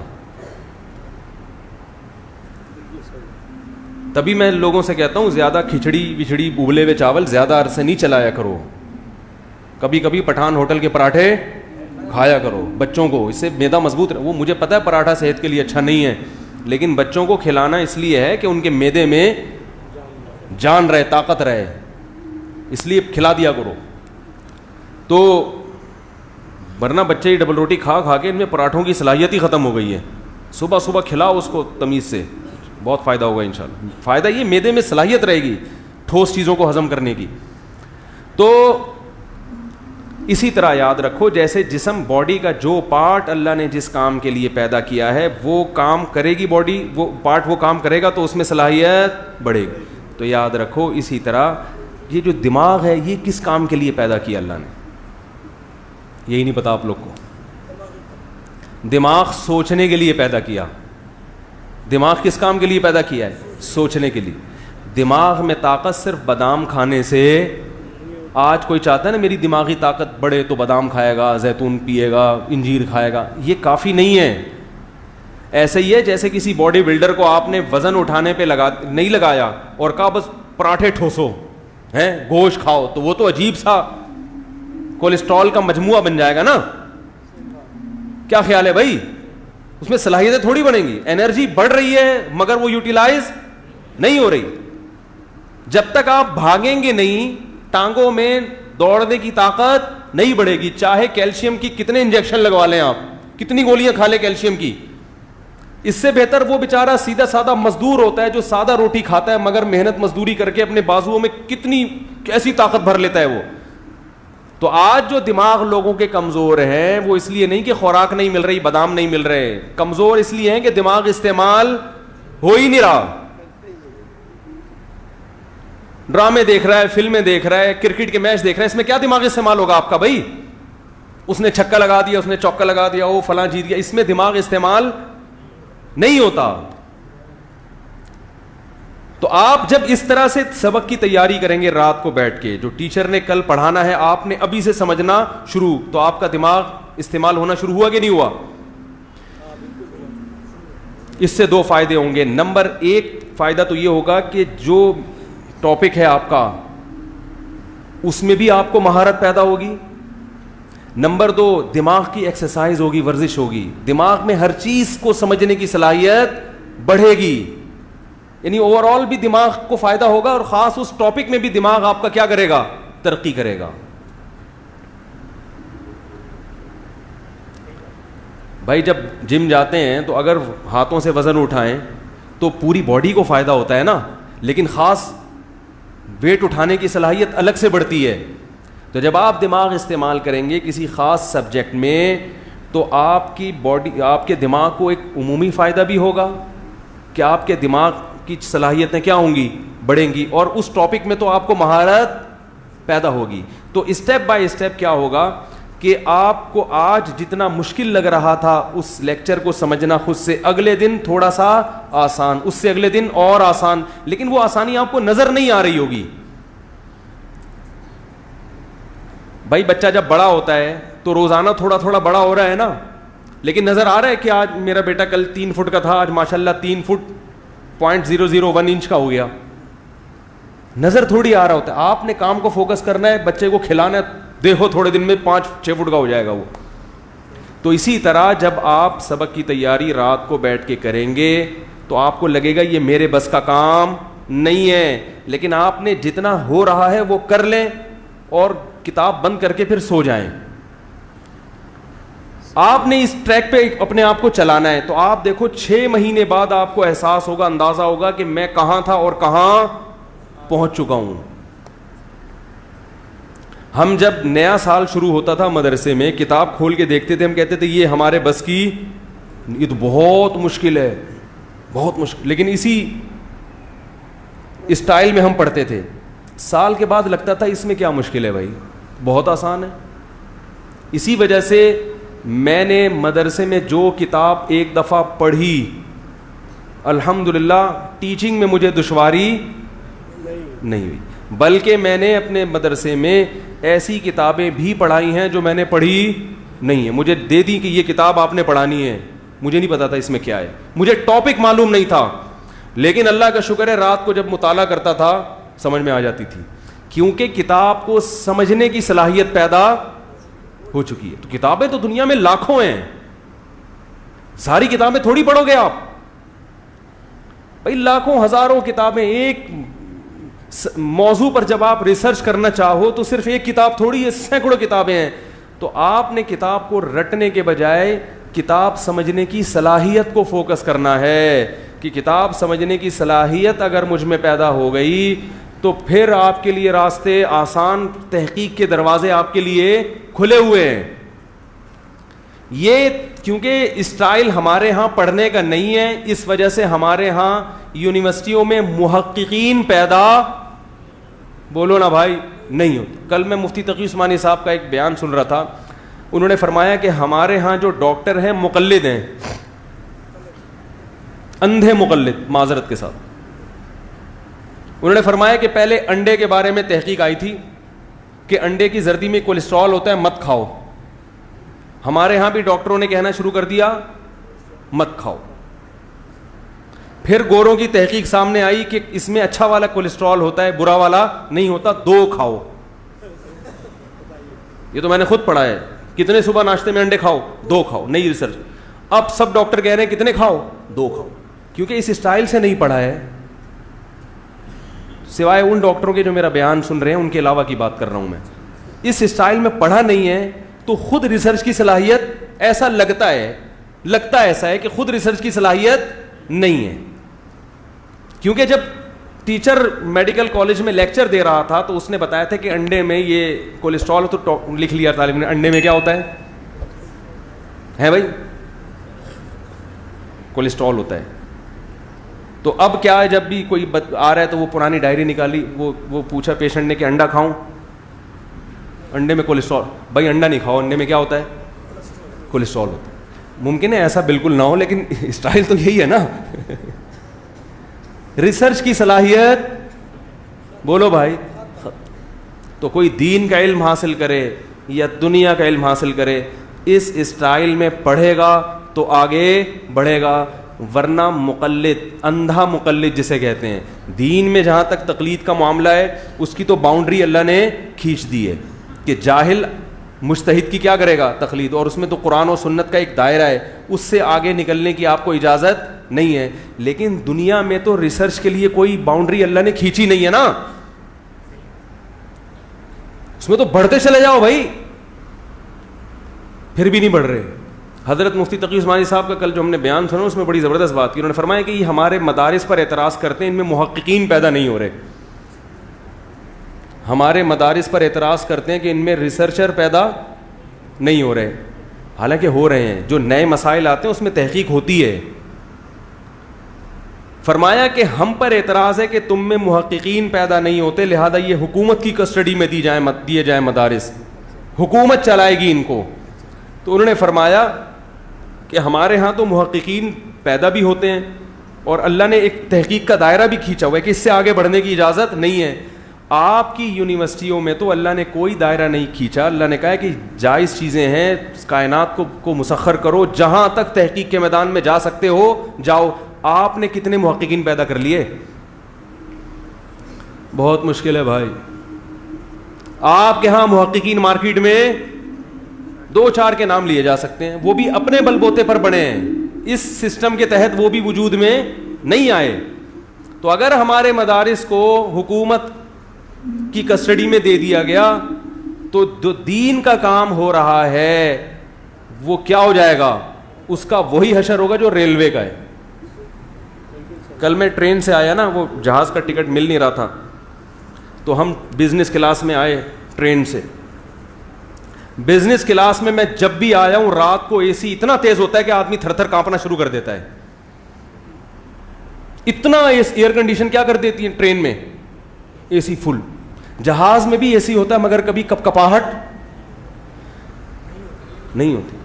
S2: تبھی میں لوگوں سے کہتا ہوں زیادہ کھچڑی وچھڑی ابلے ہوئے چاول زیادہ عرصے نہیں چلایا کرو, کبھی کبھی پٹھان ہوٹل کے پراٹھے کھایا کرو بچوں کو, اس سے معدہ مضبوط رہے. وہ مجھے پتہ ہے پراٹھا صحت کے لیے اچھا نہیں ہے, لیکن بچوں کو کھلانا اس لیے ہے کہ ان کے معدے میں جان رہے, طاقت رہے, اس لیے کھلا دیا کرو. تو ورنہ بچے ڈبل روٹی کھا کھا کے ان میں پراٹھوں کی صلاحیت ہی ختم ہو گئی ہے. صبح صبح کھلاؤ اس کو تمیز سے, بہت فائدہ ہوگا انشاءاللہ. فائدہ یہ معدے میں صلاحیت رہے گی ٹھوس چیزوں کو ہضم کرنے کی. تو اسی طرح یاد رکھو جیسے جسم باڈی کا جو پارٹ اللہ نے جس کام کے لیے پیدا کیا ہے وہ کام کرے گی, باڈی وہ پارٹ وہ کام کرے گا تو اس میں صلاحیت بڑھے گی. تو یاد رکھو اسی طرح یہ جو دماغ ہے یہ کس کام کے لیے پیدا کیا اللہ نے, یہی نہیں پتا آپ لوگ کو. دماغ سوچنے کے لیے پیدا کیا. دماغ کس کام کے لیے پیدا کیا ہے؟ سوچنے کے لیے. دماغ میں طاقت صرف بادام کھانے سے, آج کوئی چاہتا ہے نا میری دماغی طاقت بڑھے تو بادام کھائے گا, زیتون پیے گا, انجیر کھائے گا, یہ کافی نہیں ہے. ایسے ہی ہے جیسے کسی باڈی بلڈر کو آپ نے وزن اٹھانے پہ نہیں لگایا اور کہا بس پراٹھے ٹھوسو ہیں, گوشت کھاؤ, تو وہ تو عجیب سا کولیسٹرول کا مجموعہ بن جائے گا نا. کیا خیال ہے بھائی؟ اس میں صلاحیتیں تھوڑی بنیں گی. انرجی بڑھ رہی ہے مگر وہ یوٹیلائز نہیں ہو رہی. جب تک آپ بھاگیں گے نہیں, ٹانگوں میں دوڑنے کی طاقت نہیں بڑھے گی, چاہے کیلشیم کی کتنے انجیکشن لگوا لیں آپ, کتنی گولیاں کھا لیں کیلشیم کی. اس سے بہتر وہ بیچارہ سیدھا سادہ مزدور ہوتا ہے جو سادہ روٹی کھاتا ہے مگر محنت مزدوری کر کے اپنے بازوؤں میں کیسی طاقت بھر لیتا ہے وہ. تو آج جو دماغ لوگوں کے کمزور ہیں وہ اس لیے نہیں کہ خوراک نہیں مل رہی, بادام نہیں مل رہے, کمزور اس لیے ہیں کہ دماغ استعمال ہو ہی نہیں رہا. ڈرامے دیکھ رہا ہے, فلمیں دیکھ رہا ہے, کرکٹ کے میچ دیکھ رہا ہے, اس میں کیا دماغ استعمال ہوگا آپ کا بھائی؟ اس نے چھکا لگا دیا, اس نے چوکا لگا دیا, وہ فلاں جیت گیا, اس میں دماغ استعمال نہیں ہوتا. تو آپ جب اس طرح سے سبق کی تیاری کریں گے رات کو بیٹھ کے, جو ٹیچر نے کل پڑھانا ہے آپ نے ابھی سے سمجھنا شروع, تو آپ کا دماغ استعمال ہونا شروع ہوا کہ نہیں ہوا؟ اس سے دو فائدے ہوں گے. نمبر ایک فائدہ تو یہ ہوگا کہ جو ٹاپک ہے آپ کا اس میں بھی آپ کو مہارت پیدا ہوگی. نمبر دو, دماغ کی ایکسرسائز ہوگی, ورزش ہوگی, دماغ میں ہر چیز کو سمجھنے کی صلاحیت بڑھے گی. یعنی اوور آل بھی دماغ کو فائدہ ہوگا اور خاص اس ٹاپک میں بھی دماغ آپ کا کیا کرے گا؟ ترقی کرے گا. بھائی جب جم جاتے ہیں تو اگر ہاتھوں سے وزن اٹھائیں تو پوری باڈی کو فائدہ ہوتا ہے نا, لیکن خاص ویٹ اٹھانے کی صلاحیت الگ سے بڑھتی ہے. تو جب آپ دماغ استعمال کریں گے کسی خاص سبجیکٹ میں تو آپ کی باڈی, آپ کے دماغ کو ایک عمومی فائدہ بھی ہوگا کہ آپ کے دماغ کی صلاحیتیں کیا ہوں گی؟ بڑھیں گی, اور اس ٹاپک میں تو آپ کو مہارت پیدا ہوگی. تو اسٹیپ بائی اسٹیپ کیا ہوگا کہ آپ کو آج جتنا مشکل لگ رہا تھا اس لیکچر کو سمجھنا خود سے, اگلے دن تھوڑا سا آسان, اس سے اگلے دن اور آسان, لیکن وہ آسانی آپ کو نظر نہیں آ رہی ہوگی. بھائی بچہ جب بڑا ہوتا ہے تو روزانہ تھوڑا تھوڑا بڑا ہو رہا ہے نا, لیکن نظر آ رہا ہے کہ آج میرا بیٹا کل 3 فٹ کا تھا, آج ماشاءاللہ 3 فٹ 0.001 انچ کا ہو گیا. نظر تھوڑی آ رہا ہوتا ہے. آپ نے کام کو فوکس کرنا ہے, بچے کو کھلانا ہے, دیکھو تھوڑے دن میں 5-6 فٹ کا ہو جائے گا وہ. تو اسی طرح جب آپ سبق کی تیاری رات کو بیٹھ کے کریں گے تو آپ کو لگے گا یہ میرے بس کا کام نہیں ہے, لیکن آپ نے جتنا ہو رہا ہے وہ کر لیں اور کتاب بند کر کے پھر سو جائیں. آپ نے اس ٹریک پہ اپنے آپ کو چلانا ہے. تو آپ دیکھو 6 مہینے بعد آپ کو احساس ہوگا, اندازہ ہوگا کہ میں کہاں تھا اور کہاں پہنچ چکا ہوں. ہم جب نیا سال شروع ہوتا تھا مدرسے میں, کتاب کھول کے دیکھتے تھے, ہم کہتے تھے یہ ہمارے بس کی, یہ تو بہت مشکل ہے, بہت مشکل, لیکن اسی اسٹائل میں ہم پڑھتے تھے. سال کے بعد لگتا تھا اس میں کیا مشکل ہے بھائی, بہت آسان ہے. اسی وجہ سے میں نے مدرسے میں جو کتاب ایک دفعہ پڑھی, الحمدللہ ٹیچنگ میں مجھے دشواری نہیں ہوئی, بلکہ میں نے اپنے مدرسے میں ایسی کتابیں بھی پڑھائی ہیں جو میں نے پڑھی نہیں ہیں. مجھے دے دی کہ یہ کتاب آپ نے پڑھانی ہے, مجھے نہیں پتا تھا اس میں کیا ہے, مجھے ٹاپک معلوم نہیں تھا, لیکن اللہ کا شکر ہے رات کو جب مطالعہ کرتا تھا سمجھ میں آ جاتی تھی, کیونکہ کتاب کو سمجھنے کی صلاحیت پیدا ہو چکی ہے. تو کتابیں تو دنیا میں لاکھوں ہیں, ساری کتابیں تھوڑی پڑھو گے آپ بھائی, لاکھوں ہزاروں کتابیں. ایک موضوع پر جب آپ ریسرچ کرنا چاہو تو صرف ایک کتاب تھوڑی ہے, سینکڑوں کتابیں ہیں. تو آپ نے کتاب کو رٹنے کے بجائے کتاب سمجھنے کی صلاحیت کو فوکس کرنا ہے, کہ کتاب سمجھنے کی صلاحیت اگر مجھ میں پیدا ہو گئی تو پھر آپ کے لیے راستے آسان, تحقیق کے دروازے آپ کے لیے کھلے ہوئے ہیں. یہ کیونکہ اسٹائل ہمارے ہاں پڑھنے کا نہیں ہے, اس وجہ سے ہمارے ہاں یونیورسٹیوں میں محققین پیدا, بولو نا بھائی, نہیں ہوتے. کل میں مفتی تقی عثمانی صاحب کا ایک بیان سن رہا تھا, انہوں نے فرمایا کہ ہمارے ہاں جو ڈاکٹر ہیں مقلد ہیں, اندھے مقلد, معذرت کے ساتھ. انہوں نے فرمایا کہ پہلے انڈے کے بارے میں تحقیق آئی تھی کہ انڈے کی زردی میں کولیسٹرول ہوتا ہے, مت کھاؤ. ہمارے ہاں بھی ڈاکٹروں نے کہنا شروع کر دیا مت کھاؤ. پھر گوروں کی تحقیق سامنے آئی کہ اس میں اچھا والا کولیسٹرول ہوتا ہے, برا والا نہیں ہوتا, 2 کھاؤ. یہ تو میں نے خود پڑھا ہے, کتنے صبح ناشتے میں انڈے کھاؤ, 2 کھاؤ, نئی ریسرچ. اب سب ڈاکٹر کہہ رہے ہیں کتنے کھاؤ, 2 کھاؤ, کیونکہ اس اسٹائل سے نہیں پڑھا ہے. سوائے ان ڈاکٹروں کے جو میرا بیان سن رہے ہیں, ان کے علاوہ کی بات کر رہا ہوں میں. اس اسٹائل میں پڑھا نہیں ہے تو خود ریسرچ کی صلاحیت, ایسا لگتا ایسا ہے کہ خود ریسرچ کی صلاحیت نہیں ہے. کیونکہ جب ٹیچر میڈیکل کالج میں لیکچر دے رہا تھا تو اس نے بتایا تھا کہ انڈے میں یہ کولیسٹرول, تو لکھ لیا طالب نے انڈے میں کیا ہوتا ہے بھائی, کولیسٹرول ہوتا ہے. تو اب کیا ہے, جب بھی کوئی آ رہا ہے تو وہ پرانی ڈائری نکالی, وہ پوچھا پیشنٹ نے کہ انڈا کھاؤں, انڈے میں کولیسٹرول, بھائی انڈا نہیں کھاؤ, انڈے میں کیا ہوتا ہے, کولیسٹرول ہوتا ہے. ممکن ہے ایسا بالکل نہ ہو, لیکن اسٹائل تو یہی ہے نا. ریسرچ کی صلاحیت, بولو بھائی. تو کوئی دین کا علم حاصل کرے یا دنیا کا علم حاصل کرے, اس اسٹائل میں پڑھے گا تو آگے بڑھے گا, ورنہ مقلد, اندھا مقلد جسے کہتے ہیں, دین میں جہاں تک تقلید کا معاملہ ہے اس کی تو باؤنڈری اللہ نے کھینچ دی ہے کہ جاہل مجتہد کی کیا کرے گا, تقلید, اور اس میں تو قرآن و سنت کا ایک دائرہ ہے, اس سے آگے نکلنے کی آپ کو اجازت نہیں ہے. لیکن دنیا میں تو ریسرچ کے لیے کوئی باؤنڈری اللہ نے کھینچی نہیں ہے نا, اس میں تو بڑھتے چلے جاؤ بھائی, پھر بھی نہیں بڑھ رہے. حضرت مفتی تقی عثمانی صاحب کا کل جو ہم نے بیان سنا اس میں بڑی زبردست بات کی. انہوں نے فرمایا کہ یہ ہمارے مدارس پر اعتراض کرتے ہیں, ان میں محققین پیدا نہیں ہو رہے. ہمارے مدارس پر اعتراض کرتے ہیں کہ ان میں ریسرچر پیدا نہیں ہو رہے, حالانکہ ہو رہے ہیں. جو نئے مسائل آتے ہیں اس میں تحقیق ہوتی ہے. فرمایا کہ ہم پر اعتراض ہے کہ تم میں محققین پیدا نہیں ہوتے, لہذا یہ حکومت کی کسٹڈی میں دیے جائیں مدارس, حکومت چلائے گی ان کو. تو انہوں نے فرمایا کہ ہمارے ہاں تو محققین پیدا بھی ہوتے ہیں اور اللہ نے ایک تحقیق کا دائرہ بھی کھینچا ہوا ہے کہ اس سے آگے بڑھنے کی اجازت نہیں ہے. آپ کی یونیورسٹیوں میں تو اللہ نے کوئی دائرہ نہیں کھینچا. اللہ نے کہا کہ جائز چیزیں ہیں, کائنات کو مسخر کرو, جہاں تک تحقیق کے میدان میں جا سکتے ہو جاؤ. آپ نے کتنے محققین پیدا کر لیے, بہت مشکل ہے بھائی. آپ کے ہاں محققین مارکیٹ میں 2-4 کے نام لیے جا سکتے ہیں, وہ بھی اپنے بل بوتے پر بنے ہیں, اس سسٹم کے تحت وہ بھی وجود میں نہیں آئے. تو اگر ہمارے مدارس کو حکومت کی کسٹڈی میں دے دیا گیا تو جو دین کا کام ہو رہا ہے وہ کیا ہو جائے گا, اس کا وہی حشر ہوگا جو ریلوے کا ہے. کل میں ٹرین سے آیا نا, وہ جہاز کا ٹکٹ مل نہیں رہا تھا, تو ہم بزنس کلاس میں آئے ٹرین سے. بزنس کلاس میں جب بھی آیا ہوں رات کو اے سی اتنا تیز ہوتا ہے کہ آدمی تھر تھر کانپنا شروع کر دیتا ہے. اتنا ایئر کنڈیشن کیا کر دیتی ہے ٹرین میں, اے سی فل. جہاز میں بھی اے سی ہوتا ہے مگر کبھی کپکپاہٹ نہیں ہوتی.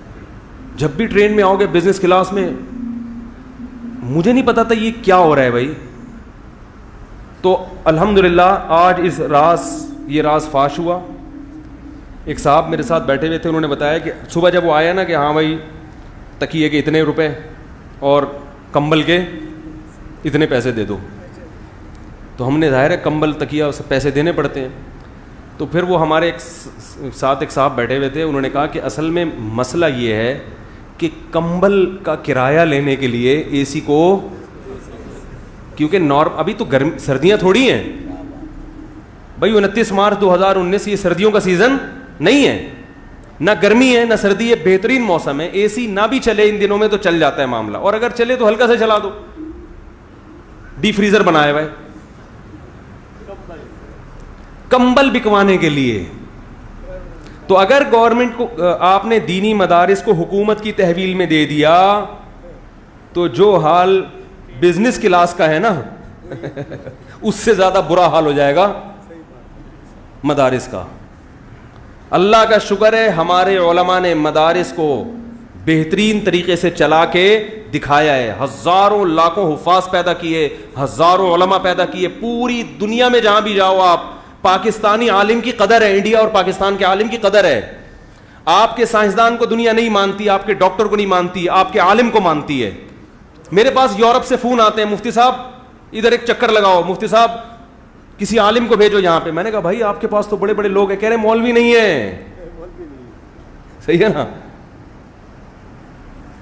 S2: جب بھی ٹرین میں آؤ گے بزنس کلاس میں, مجھے نہیں پتا تھا یہ کیا ہو رہا ہے بھائی. تو الحمدللہ آج یہ راز فاش ہوا. ایک صاحب میرے ساتھ بیٹھے ہوئے تھے, انہوں نے بتایا کہ صبح جب وہ آیا نا کہ ہاں بھائی تکیے کے اتنے روپے اور کمبل کے اتنے پیسے دے دو, تو ہم نے ظاہر ہے کمبل تکیہ پیسے دینے پڑتے ہیں. تو پھر وہ ہمارے ساتھ ایک صاحب بیٹھے ہوئے تھے, انہوں نے کہا کہ اصل میں مسئلہ یہ ہے کہ کمبل کا کرایہ لینے کے لیے اے سی کو, کیونکہ ابھی تو سردیاں تھوڑی ہیں بھائی, 29 مارچ 2019 یہ سردیوں کا سیزن نہیں ہے, نہ گرمی ہے نہ سردی ہے, بہترین موسم ہے. اے سی نہ بھی چلے ان دنوں میں تو چل جاتا ہے معاملہ, اور اگر چلے تو ہلکا سے چلا دو. ڈی فریزر بنائے ہوئے کمبل بکوانے کے لیے. تو اگر گورنمنٹ کو آپ نے دینی مدارس کو حکومت کی تحویل میں دے دیا تو جو حال بزنس کلاس کا ہے نا اس سے زیادہ برا حال ہو جائے گا مدارس کا. اللہ کا شکر ہے ہمارے علماء نے مدارس کو بہترین طریقے سے چلا کے دکھایا ہے. ہزاروں لاکھوں حفاظ پیدا کیے, ہزاروں علماء پیدا کیے. پوری دنیا میں جہاں بھی جاؤ آپ, پاکستانی عالم کی قدر ہے, انڈیا اور پاکستان کے عالم کی قدر ہے. آپ کے سائنسدان کو دنیا نہیں مانتی, آپ کے ڈاکٹر کو نہیں مانتی, آپ کے عالم کو مانتی ہے. میرے پاس یورپ سے فون آتے ہیں, مفتی صاحب ادھر ایک چکر لگاؤ, مفتی صاحب کسی عالم کو بھیجو یہاں پہ. میں نے کہا بھائی آپ کے پاس تو بڑے بڑے لوگ ہیں. کہہ رہے مولوی نہیں ہے. صحیح ہے نا.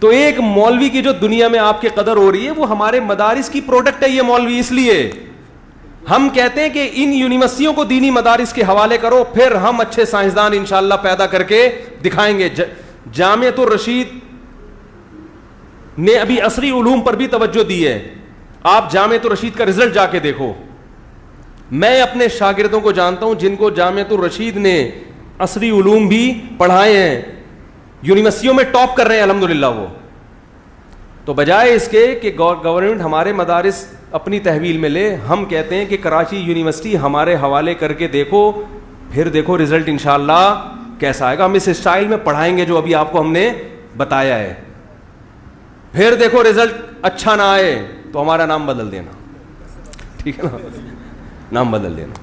S2: تو ایک مولوی کی جو دنیا میں آپ کی قدر ہو رہی ہے وہ ہمارے مدارس کی پروڈکٹ ہے یہ مولوی. اس لیے ہم کہتے ہیں کہ ان یونیورسٹیوں کو دینی مدارس کے حوالے کرو, پھر ہم اچھے سائنسدان انشاءاللہ پیدا کر کے دکھائیں گے. جامعۃ الرشید نے ابھی عصری علوم پر بھی توجہ دی ہے. آپ جامعۃ الرشید کا رزلٹ جا کے دیکھو. میں اپنے شاگردوں کو جانتا ہوں جن کو جامعۃ الرشید نے عصری علوم بھی پڑھائے ہیں, یونیورسٹیوں میں ٹاپ کر رہے ہیں الحمدللہ وہ. تو بجائے اس کے کہ گورنمنٹ ہمارے مدارس اپنی تحویل میں لے, ہم کہتے ہیں کہ کراچی یونیورسٹی ہمارے حوالے کر کے دیکھو, پھر دیکھو رزلٹ انشاءاللہ کیسا آئے گا. ہم اس اسٹائل میں پڑھائیں گے جو ابھی آپ کو ہم نے بتایا ہے. پھر دیکھو رزلٹ اچھا نہ آئے تو ہمارا نام بدل دینا, ٹھیک ہے نا, نام بدل دینا.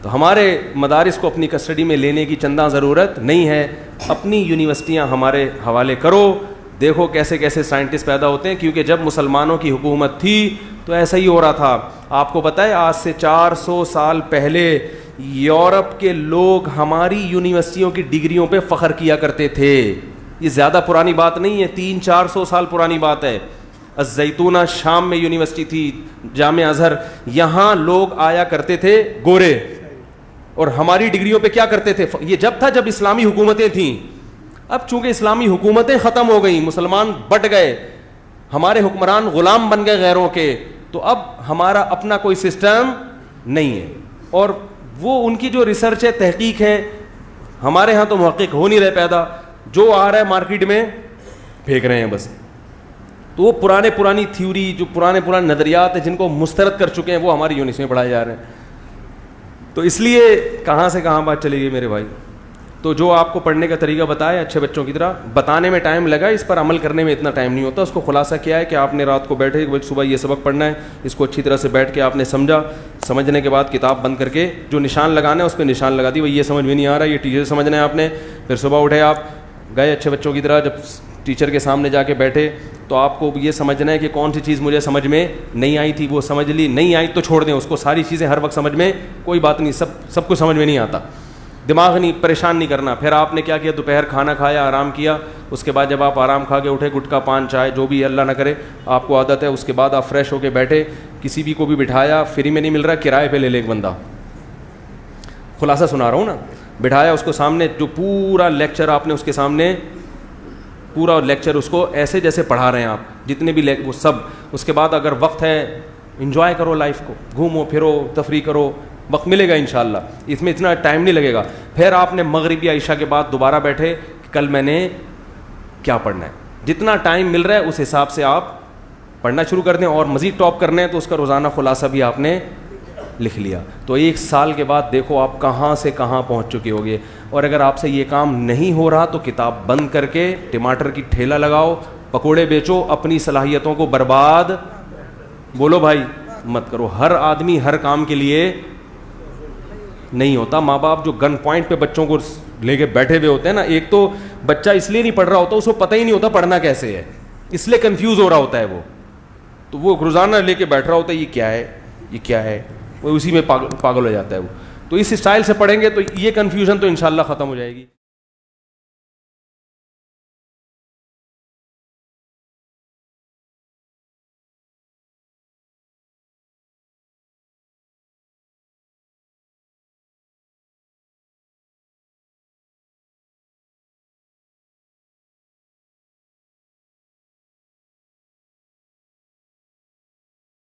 S2: تو ہمارے مدارس کو اپنی کسٹڈی میں لینے کی چندہ ضرورت نہیں ہے. اپنی یونیورسٹیاں ہمارے حوالے کرو, دیکھو کیسے کیسے سائنٹسٹ پیدا ہوتے ہیں. کیونکہ جب مسلمانوں کی حکومت تھی تو ایسا ہی ہو رہا تھا. آپ کو پتہ ہے آج سے 400 سال پہلے یورپ کے لوگ ہماری یونیورسٹیوں کی ڈگریوں پہ فخر کیا کرتے تھے. یہ زیادہ پرانی بات نہیں ہے, 300-400 سال پرانی بات ہے. الزیتونہ شام میں یونیورسٹی تھی, جامع ازہر, یہاں لوگ آیا کرتے تھے گورے, اور ہماری ڈگریوں پہ کیا کرتے تھے. یہ جب تھا جب اسلامی حکومتیں تھیں. اب چونکہ اسلامی حکومتیں ختم ہو گئیں, مسلمان بٹ گئے, ہمارے حکمران غلام بن گئے غیروں کے, تو اب ہمارا اپنا کوئی سسٹم نہیں ہے. اور وہ ان کی جو ریسرچ ہے, تحقیق ہے, ہمارے ہاں تو محقق ہو نہیں رہے پیدا, جو آ رہا ہے مارکیٹ میں پھینک رہے ہیں بس. تو وہ پرانی تھیوری, جو پرانے نظریات ہیں جن کو مسترد کر چکے ہیں, وہ ہماری یونیورسٹی میں پڑھائے جا رہے ہیں. تو اس لیے کہاں سے کہاں بات چلے گی میرے بھائی. تو جو آپ کو پڑھنے کا طریقہ بتایا اچھے بچوں کی طرح, بتانے میں ٹائم لگا, اس پر عمل کرنے میں اتنا ٹائم نہیں ہوتا. اس کو خلاصہ کیا ہے کہ آپ نے رات کو بیٹھے صبح یہ سبق پڑھنا ہے, اس کو اچھی طرح سے بیٹھ کے آپ نے سمجھا, سمجھنے کے بعد کتاب بند کر کے جو نشان لگانا ہے اس پہ نشان لگا دی. بھائی یہ سمجھ میں نہیں آ رہا, یہ ٹیچر سمجھنا ہے آپ نے. پھر صبح اٹھے, آپ گئے اچھے بچوں کی طرح, جب ٹیچر کے سامنے جا کے بیٹھے تو آپ کو یہ سمجھنا ہے کہ کون سی چیز مجھے سمجھ میں نہیں آئی تھی وہ سمجھ لی, نہیں آئی تو چھوڑ دیں اس کو. ساری چیزیں ہر وقت سمجھ میں کوئی بات نہیں, سب کو سمجھ میں نہیں آتا, دماغ نہیں پریشان نہیں کرنا. پھر آپ نے کیا کیا, دوپہر کھانا کھایا, آرام کیا. اس کے بعد جب آپ آرام کھا کے اٹھے, گٹکا پان چائے جو بھی اللہ نہ کرے آپ کو عادت ہے, اس کے بعد آپ فریش ہو کے بیٹھے, کسی بھی کو بھی بٹھایا, فری میں نہیں مل رہا, کرائے پہ لے لے ایک بندہ, خلاصہ سنا رہا ہوں نا, بٹھایا اس کو سامنے, جو پورا لیکچر آپ نے اس کے سامنے, پورا لیکچر اس کو ایسے جیسے پڑھا رہے ہیں آپ, جتنے بھی وہ سب. اس کے بعد اگر وقت ہے انجوائے کرو لائف کو, گھومو پھرو, تفریح کرو, وقت ملے گا انشاءاللہ, اس میں اتنا ٹائم نہیں لگے گا. پھر آپ نے مغرب یا عشاء کے بعد دوبارہ بیٹھے کہ کل میں نے کیا پڑھنا ہے, جتنا ٹائم مل رہا ہے اس حساب سے آپ پڑھنا شروع کر دیں. اور مزید ٹاپ کرنا ہے تو اس کا روزانہ خلاصہ بھی آپ نے لکھ لیا. تو 1 سال کے بعد دیکھو آپ کہاں سے کہاں پہنچ چکے ہوگے. اور اگر آپ سے یہ کام نہیں ہو رہا تو کتاب بند کر کے ٹماٹر کی ٹھیلا لگاؤ, پکوڑے بیچو, اپنی صلاحیتوں کو برباد بولو بھائی مت کرو. ہر آدمی ہر کام کے لیے نہیں ہوتا. ماں باپ جو گن پوائنٹ پہ بچوں کو لے کے بیٹھے ہوئے ہوتے ہیں نا, ایک تو بچہ اس لیے نہیں پڑھ رہا ہوتا, اس کو پتہ ہی نہیں ہوتا پڑھنا کیسے ہے, اس لیے کنفیوز ہو رہا ہوتا ہے وہ, تو وہ روزانہ لے کے بیٹھ رہا ہوتا ہے یہ کیا ہے یہ کیا ہے, وہ اسی میں پاگل ہو جاتا ہے وہ. تو اس اسٹائل سے پڑھیں گے تو یہ کنفیوژن تو انشاءاللہ ختم ہو جائے گی.